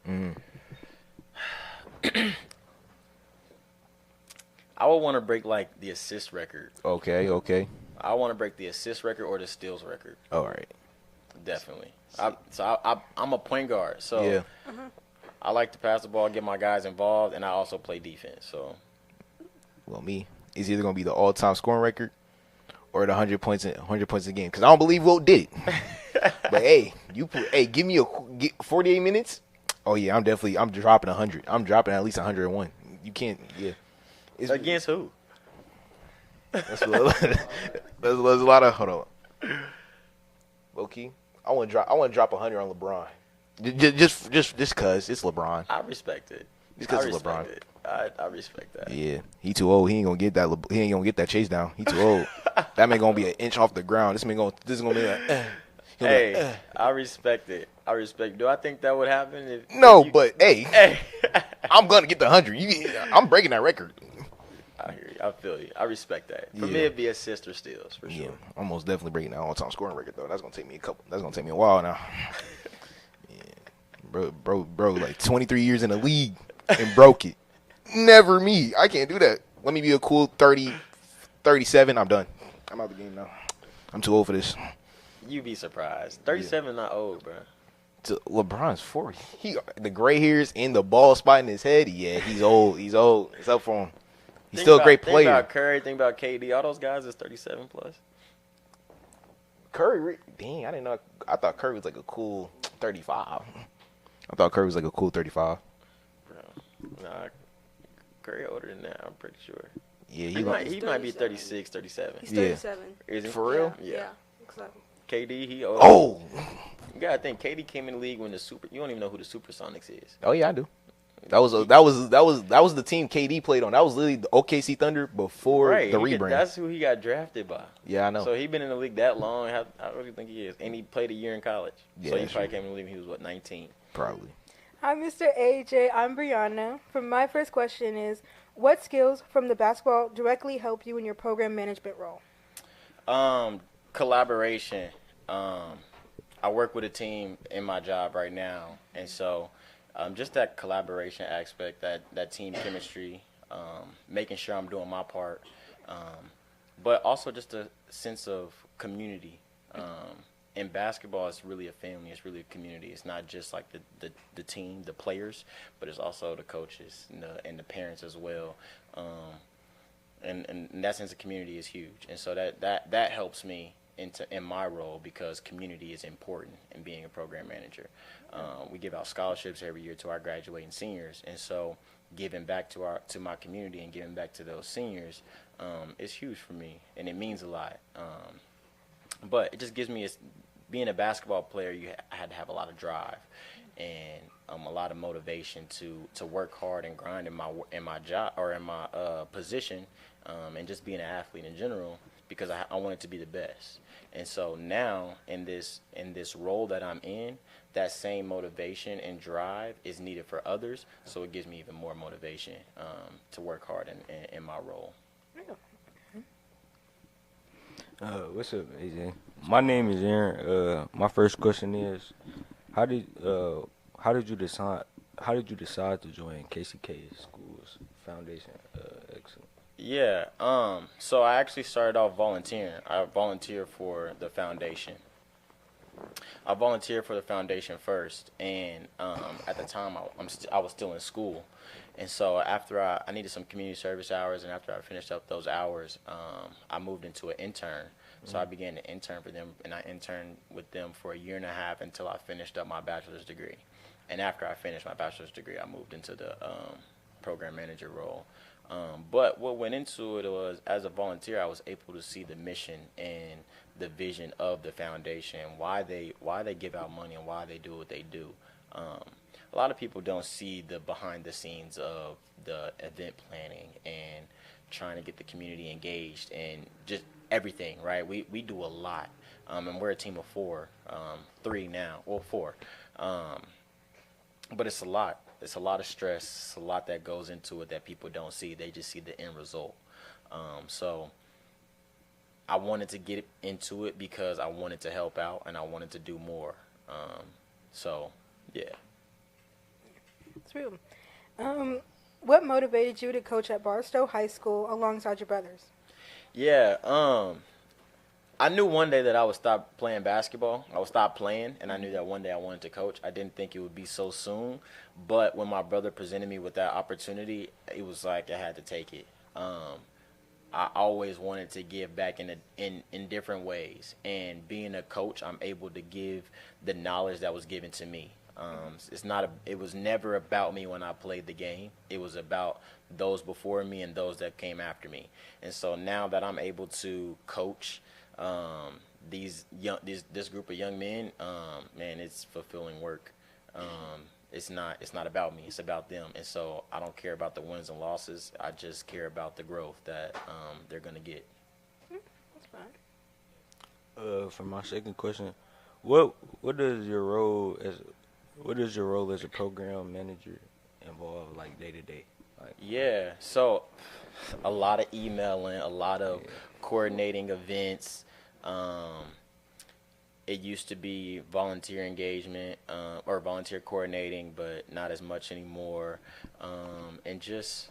I would want to break like the assist record. Okay. I want to break the assist record or the steals record. All right. Definitely. I'm a point guard, so I like to pass the ball, get my guys involved, and I also play defense. So, well, it's either gonna be the all-time scoring record or the 100 points a game. Because I don't believe Wilt did it. But hey, give me 48 minutes. Oh yeah, I'm dropping 100. I'm dropping at least 101. You can't. Yeah. It's against who? That's a lot of. Hold on. Low key, I want to drop 100 on LeBron. Just cause it's LeBron. I respect it. Just cause it's LeBron. I respect that. Yeah, he too old. He ain't gonna get that. He ain't gonna get that chase down. He too old. That man gonna be an inch off the ground. This is gonna be like. Hey, I respect it. Do I think that would happen? But hey, I'm gonna get the 100. I'm breaking that record. I hear you. I feel you. I respect that. For me, it'd be assists or steals for sure. Yeah, I'm most definitely breaking that all-time scoring record though. That's gonna take me a while now. Yeah, bro, like 23 years in the league and broke it. Never me. I can't do that. Let me be a cool 30, 37. I'm done. I'm out the game now. I'm too old for this. You'd be surprised. 37 is not old, bro. LeBron's 40. The gray hairs in the bald spot in his head. Yeah, he's old. He's old. It's up for him. He's still a great player. Think about Curry. Think about KD. All those guys is 37 plus. Curry, dang, I didn't know. I thought Curry was like a cool 35. Bro, nah, Curry older than that. I'm pretty sure. Yeah, he might be 36, 37. He's 37. Is he? For real? Yeah. Exactly. KD, he older. Oh. You gotta think KD came in the league when you don't even know who the Supersonics is. Oh yeah, I do. That was the team KD played on. That was literally the OKC Thunder before the rebrand. That's who he got drafted by. Yeah, I know. So he been in the league that long. How old do you think he is? And he played a year in college. Yeah, so he probably came in the league when he was 19. Probably. Hi, Mr. AJ. I'm Brianna. My first question is, what skills from the basketball directly help you in your program management role? Collaboration. I work with a team in my job right now, and so just that collaboration aspect, that team chemistry, making sure I'm doing my part, but also just a sense of community. In basketball, it's really a family. It's really a community. It's not just like the team, the players, but it's also the coaches and the parents as well. And that sense of community is huge. And so that helps me in my role because community is important in being a program manager. We give out scholarships every year to our graduating seniors, and so giving back to my community and giving back to those seniors is huge for me, and it means a lot. But it just gives me being a basketball player, I had to have a lot of drive and a lot of motivation to work hard and grind in my job or in my position, and just being an athlete in general because I wanted to be the best. And so now in this role that I'm in, that same motivation and drive is needed for others. So it gives me even more motivation to work hard in my role. What's up, AJ? My name is Aaron. My first question is, how did you decide to join KCK Schools Foundation? Excellent. Yeah. So I actually started off volunteering. I volunteered for the foundation. I volunteered for the foundation first, and at the time I was still in school, And so after I needed some community service hours, and after I finished up those hours, I moved into an intern. So I began to intern for them, and I interned with them for a year and a half until I finished up my bachelor's degree. And after I finished my bachelor's degree, I moved into the program manager role. But what went into it was, as a volunteer, I was able to see the mission and the vision of the foundation, why they give out money and why they do what they do. A lot of people don't see the behind the scenes of the event planning and trying to get the community engaged and just everything, right? We do a lot, and we're a team of four, three now, well, four. But it's a lot. It's a lot of stress. It's a lot that goes into it that people don't see. They just see the end result. So I wanted to get into it because I wanted to help out and I wanted to do more. So, yeah. It's real. What motivated you to coach at Barstow High School alongside your brothers? Yeah, I knew one day that I would stop playing basketball. I would stop playing, and I knew that one day I wanted to coach. I didn't think it would be so soon, but when my brother presented me with that opportunity, it was like I had to take it. I always wanted to give back in different ways, and being a coach, I'm able to give the knowledge that was given to me. It was never about me when I played the game. It was about those before me and those that came after me. And so now that I'm able to coach this group of young men, man, it's fulfilling work. It's not about me. It's about them. And so I don't care about the wins and losses. I just care about the growth that they're gonna get. That's fine. For my second question, what does your role as a program manager involve, like, day to day? Yeah, so a lot of emailing, a lot of coordinating events. It used to be volunteer engagement or volunteer coordinating, but not as much anymore. And just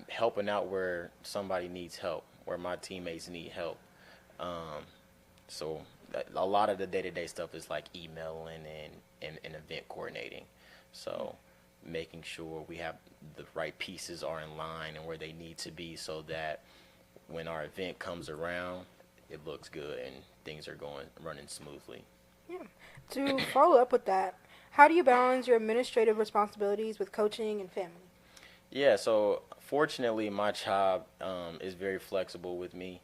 helping out where somebody needs help, where my teammates need help. So a lot of the day-to-day stuff is like emailing and event coordinating. So making sure we have the right pieces are in line and where they need to be so that when our event comes around, it looks good and things are running smoothly. Yeah. To follow up with that, how do you balance your administrative responsibilities with coaching and family? Yeah, so fortunately my job is very flexible with me.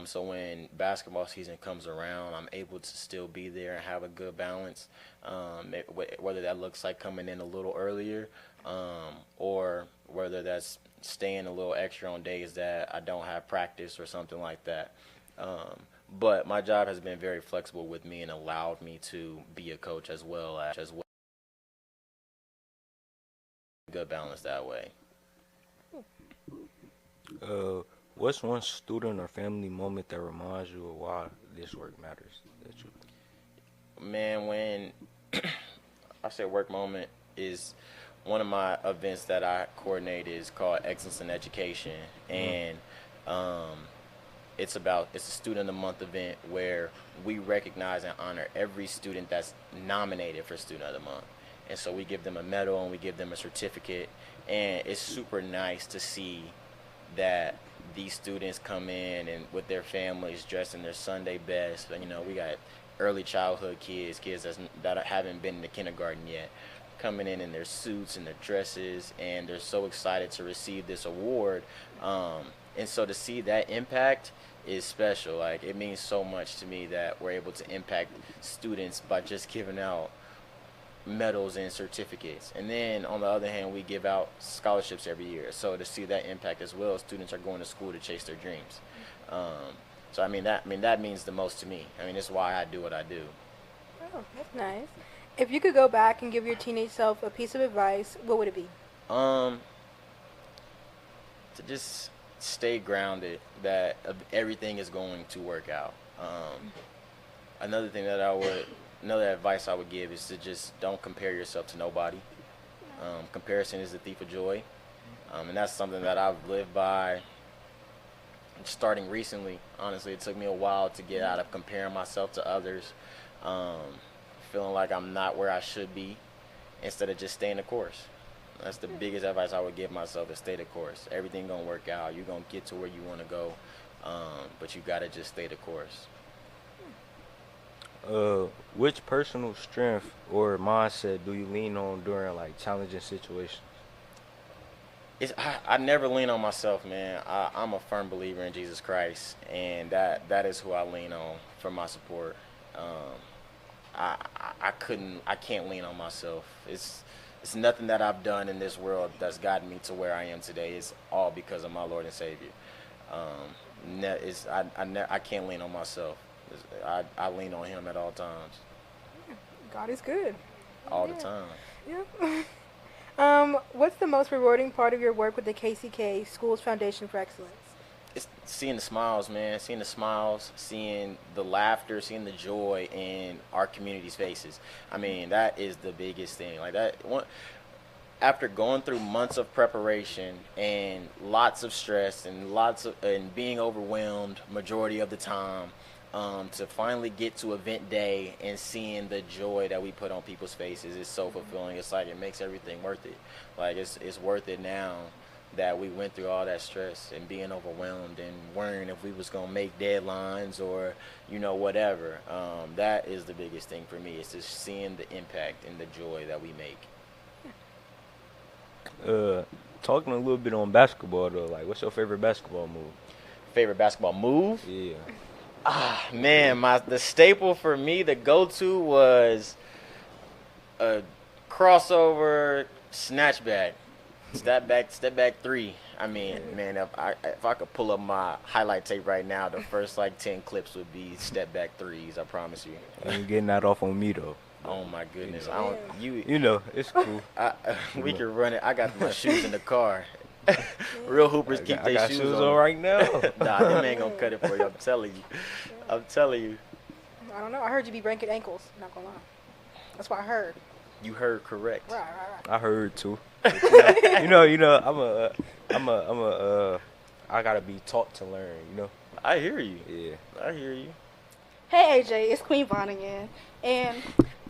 So when basketball season comes around, I'm able to still be there and have a good balance, whether that looks like coming in a little earlier or whether that's staying a little extra on days that I don't have practice or something like that. But my job has been very flexible with me and allowed me to be a coach as well. Good balance that way. What's one student or family moment that reminds you of why this work matters? Man, when I say work moment is one of my events that I coordinate is called Excellence in Education, and it's a Student of the Month event where we recognize and honor every student that's nominated for Student of the Month. And so we give them a medal and we give them a certificate, and it's super nice to see that these students come in and with their families dressed in their Sunday best. And, we got early childhood kids that haven't been to kindergarten yet, coming in their suits and their dresses, and they're so excited to receive this award. And so to see that impact is special. Like, it means so much to me that we're able to impact students by just giving out medals and certificates. And then on the other hand, we give out scholarships every year. So to see that impact as well, students are going to school to chase their dreams. So that means the most to me. It's why I do what I do. Oh, that's nice. If you could go back and give your teenage self a piece of advice, what would it be? To just stay grounded, that everything is going to work out. Another advice I would give is to just don't compare yourself to nobody. Comparison is the thief of joy. And that's something that I've lived by starting recently. Honestly, it took me a while to get out of comparing myself to others, feeling like I'm not where I should be, instead of just staying the course. That's the biggest advice I would give myself, is stay the course. Everything gonna work out. You're gonna get to where you want to go, but you gotta just stay the course. Which personal strength or mindset do you lean on during like challenging situations? I never lean on myself, man. I'm a firm believer in Jesus Christ, and that is who I lean on for my support. I can't lean on myself. It's nothing that I've done in this world that's gotten me to where I am today. It's all because of my Lord and Savior. I can't lean on myself. I lean on Him at all times. God is good. All the time. Yeah. What's the most rewarding part of your work with the KCK Schools Foundation for Excellence? It's seeing the smiles, man. Seeing the smiles, seeing the laughter, seeing the joy in our community's faces. I mean, that is the biggest thing. Like that. After going through months of preparation and lots of stress and being overwhelmed majority of the time, to finally get to event day and seeing the joy that we put on people's faces is so fulfilling. It's like it makes everything worth it. Like it's worth it now that we went through all that stress and being overwhelmed and worrying if we was gonna make deadlines or whatever. That is the biggest thing for me. It's just seeing the impact and the joy that we make. Talking a little bit on basketball though, like what's your favorite basketball move? Favorite basketball move? Yeah. Man, the staple for me, the go-to was a crossover snatchback, step back three. I mean, man, if I could pull up my highlight tape right now, the first 10 clips would be step back threes. I promise you. You ain't getting that off on me though. Oh my goodness, it's cool. We can run it. I got my shoes in the car. Real hoopers keep their shoes on right now. Nah, them ain't gonna cut it for you. I'm telling you. I don't know. I heard you be breaking ankles. Not gonna lie. That's what I heard. You heard correct. Right. I heard too. I gotta be taught to learn. I hear you. Yeah. I hear you. Hey AJ, it's Queen Vaughn again. And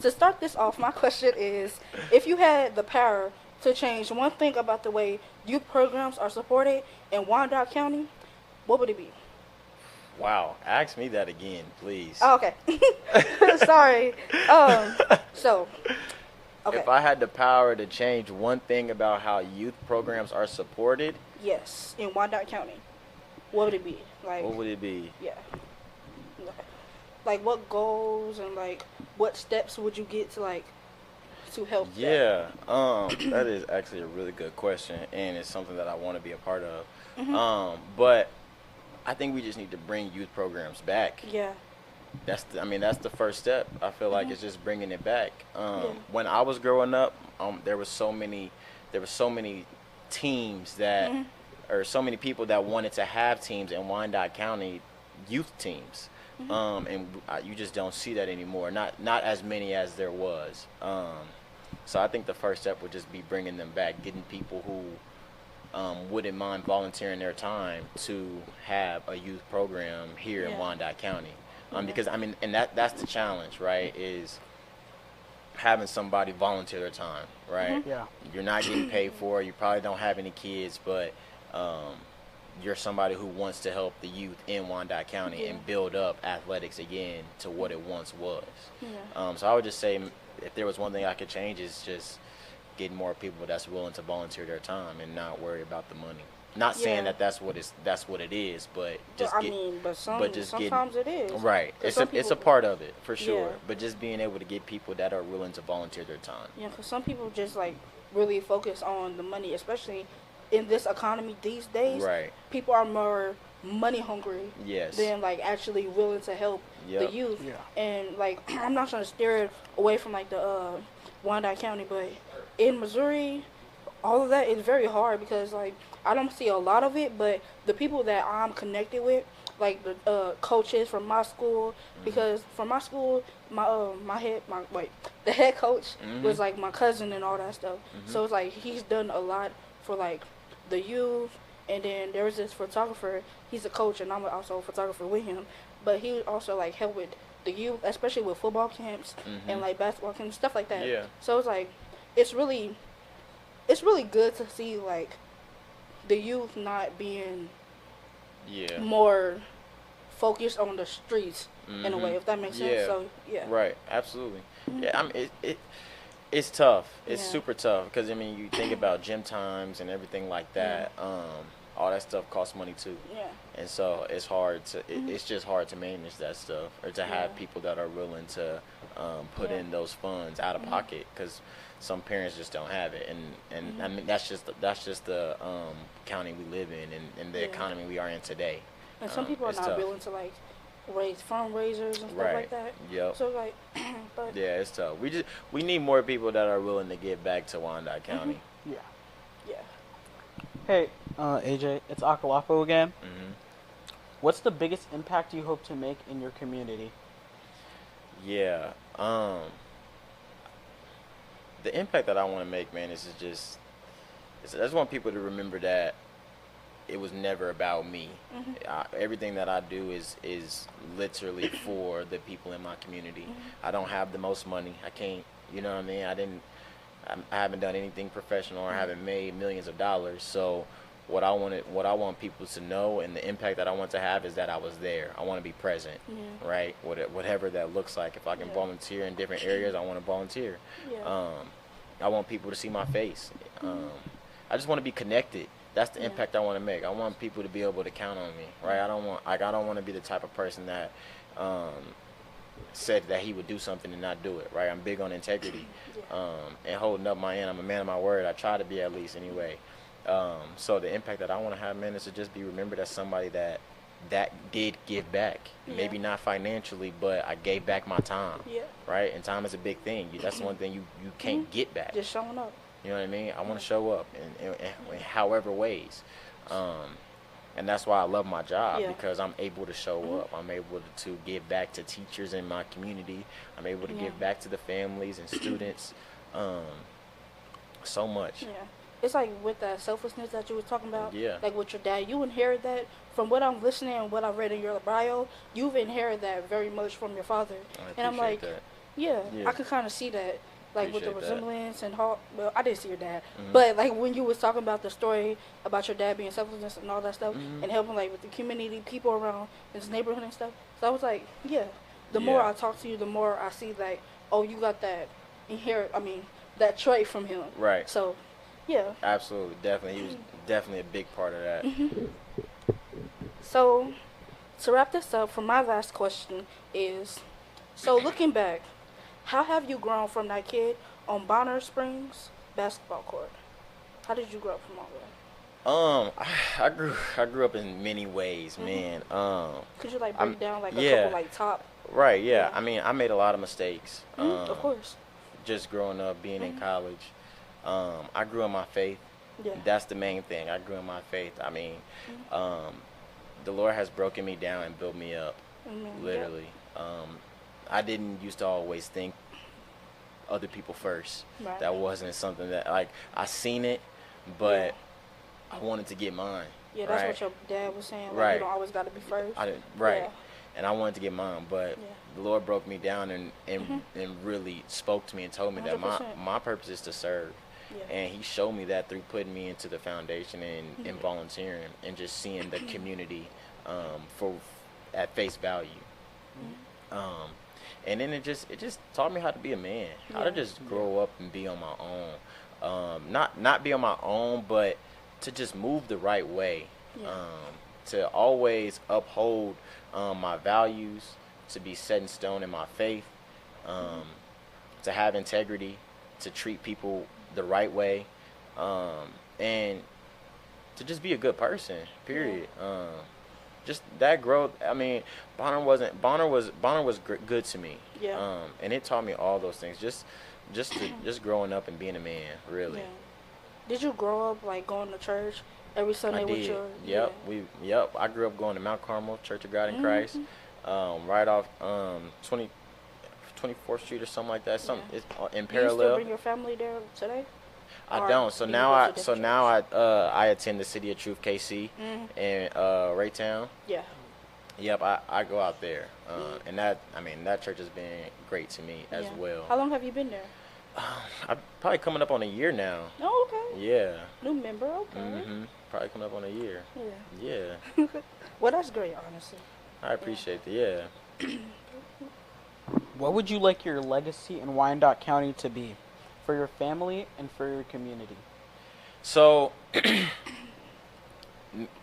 to start this off, my question is, if you had the power to change one thing about the way youth programs are supported in Wyandotte County, what would it be? Wow, ask me that again, please. Oh, okay. Sorry. Okay. If I had the power to change one thing about how youth programs are supported, yes, in Wyandotte County, what would it be? What would it be? Yeah. Like what goals and what steps would you get to help? Yeah, that is actually a really good question, and it's something that I want to be a part of. Mm-hmm. But I think we just need to bring youth programs back. Yeah. That's the first step. I feel like it's just bringing it back. When I was growing up, there was so many teams that, or so many people that wanted to have teams in Wyandotte County, youth teams. And you just don't see that anymore. Not as many as there was. So I think the first step would just be bringing them back, getting people who wouldn't mind volunteering their time to have a youth program here in Wyandotte County. Because and that's the challenge, right? Is having somebody volunteer their time, right? Yeah. You're not getting paid for it. You probably don't have any kids, but you're somebody who wants to help the youth in Wyandotte County and build up athletics again to what it once was. So I would just say, if there was one thing I could change, is just getting more people that's willing to volunteer their time and not worry about the money. Not saying that's what it is, but just sometimes it is. Right. It's a part of it for sure. But just being able to get people that are willing to volunteer their time. Yeah, because some people just really focus on the money, especially in this economy these days. Right. People are more money hungry than actually willing to help the youth. Yeah. And I'm not trying to steer it away from the Wyandotte County, but in Missouri, all of that is very hard because I don't see a lot of it, but the people that I'm connected with, the coaches from my school, because from my school, the head coach was my cousin and all that stuff. So it's he's done a lot for the youth. And then there was this photographer. He's a coach, and I'm also a photographer with him. But he also help with the youth, especially with football camps and basketball camps, stuff like that. Yeah. So it's it's really it's really good to see like the youth not being more focused on the streets in a way, if that makes sense. So right, absolutely. Yeah, I mean it's tough. It's super tough because I mean you think about gym times and everything like that. All that stuff costs money too. Yeah. And so it's hard to it's just hard to manage that stuff or to have people that are willing to put in those funds out of pocket because some parents just don't have it. And I mean that's just the county we live in and the economy we are in today. And some people are not willing to like raise fundraisers and stuff like that. Yep. So like, but yeah, it's tough. We need more people that are willing to give back to Wyandotte County. Yeah. Yeah. Hey, AJ, it's Akalafo again. What's the biggest impact you hope to make in your community? Yeah. The impact that I want to make, man, is just I just want people to remember that it was never about me. Everything that I do is literally for the people in my community. I don't have the most money. I can't, you know what I mean? I haven't done anything professional or haven't made millions of dollars. So what I want people to know and the impact that I want to have is that I was there. I want to be present, right? Whatever that looks like. If I can volunteer in different areas, I want to volunteer. I want people to see my face. I just want to be connected. That's the impact I want to make. I want people to be able to count on me, right? I don't want to be the type of person that said that he would do something and not do it, right? I'm big on integrity and holding up my end. I'm a man of my word. I try to be at least anyway. So the impact that I want to have, man, is to just be remembered as somebody that did give back. Maybe not financially, but I gave back my time, right? And time is a big thing. That's one thing you can't get back. Just showing up. You know what I mean? I want to show up in however ways. And that's why I love my job because I'm able to show up. I'm able to give back to teachers in my community. I'm able to give back to the families and students. So much. Yeah. It's like with that selflessness that you were talking about. Yeah. Like with your dad, you inherit that from what I'm listening and what I read in your bio. You've inherited that very much from your father. And I'm like, I could kind of see that. Like with the resemblance and how, well, I didn't see your dad, but like when you was talking about the story about your dad being selflessness and all that stuff and helping like with the community, people around his neighborhood and stuff. So I was like, the more I talk to you, the more I see like, oh, you got that that trait from him. Right. So, absolutely, definitely, he was definitely a big part of that. So, to wrap this up, for my last question is, so looking back, how have you grown from that kid on Bonner Springs basketball court? How did you grow up from all that? I grew up in many ways, man. Could you like break down like a couple like top? Right, yeah. I mean, I made a lot of mistakes. Of course. Just growing up, being in college. I grew in my faith. Yeah. That's the main thing. I grew in my faith. I mean, the Lord has broken me down and built me up, literally. I didn't used to always think other people first. Right. That wasn't something that, like, I seen it, but I wanted to get mine. Yeah, that's what your dad was saying. Like, you don't always got to be first. Yeah. And I wanted to get mine, but the Lord broke me down and really spoke to me and told me 100%. That my purpose is to serve. Yeah. And he showed me that through putting me into the foundation and volunteering and just seeing the community at face value. And then it just taught me how to be a man, how to just grow up and be on my own. Not be on my own, but to just move the right way. To always uphold my values, to be set in stone in my faith, to have integrity, to treat people the right way, and to just be a good person, period. Just that growth. I mean, Bonner was good to me. Yeah. And it taught me all those things. Just growing up and being a man, really. Yeah. Did you grow up like going to church every Sunday with your? Yep. I grew up going to Mount Carmel Church of God in Christ, right off 24th Street or something like that. It's in Parallel. Do you still bring your family there today? I don't. So now I attend the City of Truth KC in Raytown. Yeah. Yep, I go out there, and that church has been great to me as well. How long have you been there? I'm probably coming up on a year now. Oh, okay. Yeah. New member, okay. Probably coming up on a year. Yeah. Yeah. Well, that's great, honestly. I appreciate that. Yeah. What would you like your legacy in Wyandotte County to be, for your family and for your community? So,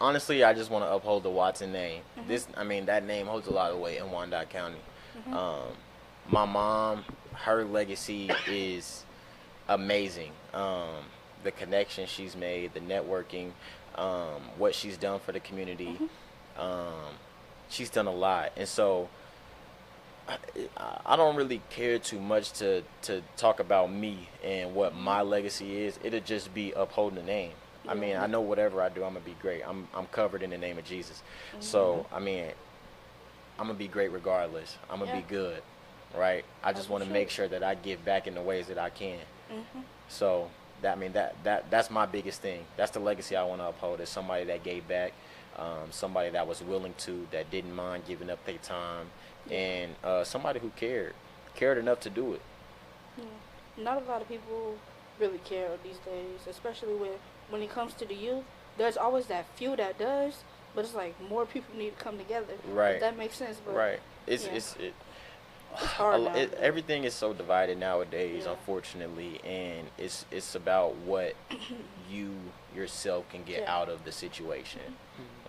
honestly, I just want to uphold the Watson name. That name holds a lot of weight in Wyandotte County. My mom, her legacy is amazing. The connection she's made, the networking, what she's done for the community. She's done a lot, and so I don't really care too much to talk about me and what my legacy is. It'll just be upholding the name. I mean, I know whatever I do, I'm gonna be great. I'm covered in the name of Jesus. So I mean, I'm gonna be great regardless. I'm gonna be good, right? I just want to make sure that I give back in the ways that I can. So that's my biggest thing. That's the legacy I want to uphold. Is somebody that gave back, somebody that was willing to, that didn't mind giving up their time, and somebody who cared enough to do it. Not a lot of people really care these days, especially when it comes to the youth. There's always that few that does, but it's like more people need to come together. Right. If that makes sense. But right. It's hard now. Everything is so divided nowadays, unfortunately, and it's about what you yourself can get out of the situation,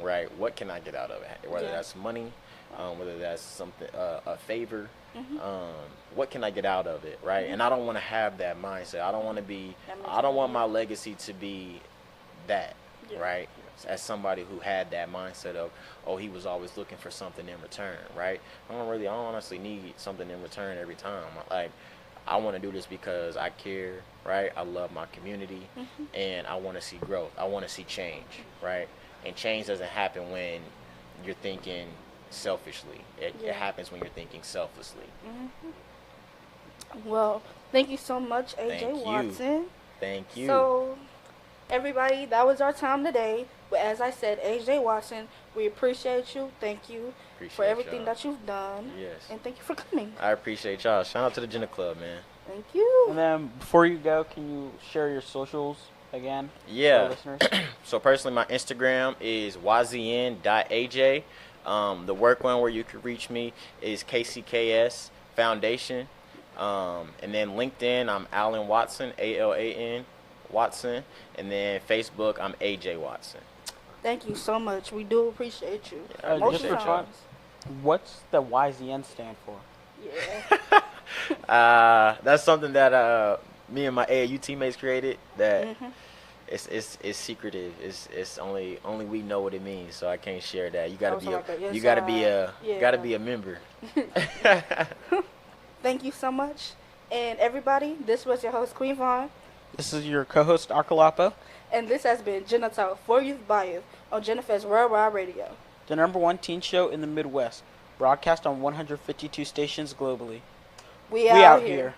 right? What can I get out of it? Whether that's money, whether that's something, a favor, what can I get out of it, right? And I don't want to have that mindset. I don't want to be. I don't want my legacy to be that, right? As somebody who had that mindset of, oh, he was always looking for something in return, right? I don't honestly need something in return every time. Like, I want to do this because I care, right? I love my community, and I want to see growth. I want to see change, right? And change doesn't happen when you're thinking selfishly. It happens when you're thinking selflessly. Well, thank you so much, AJ Watson. Thank you. So, everybody, that was our time today. But as I said, AJ Watson, we appreciate you. Thank you for everything that you've done. Yes. And thank you for coming. I appreciate y'all. Shout out to the Jenna Club, man. Thank you. And then before you go, can you share your socials again? Yeah. For our listeners? So personally, my Instagram is yzn.aj. The work one where you can reach me is KCKS Foundation. And then LinkedIn, I'm Alan Watson, ALAN Watson. And then Facebook, I'm AJ Watson. Thank you so much. We do appreciate you. Just for fun, what's the YZN stand for? Yeah. That's something that me and my AAU teammates created. That it's secretive. It's only we know what it means. So I can't share that. You gotta be a member. Thank you so much, and everybody. This was your host Queen Vaughn. This is your co-host Arcalapo. And this has been JegnaTalk for Youth by Youth on Jennifer's Worldwide Radio. The #1 teen show in the Midwest, broadcast on 152 stations globally. We out here.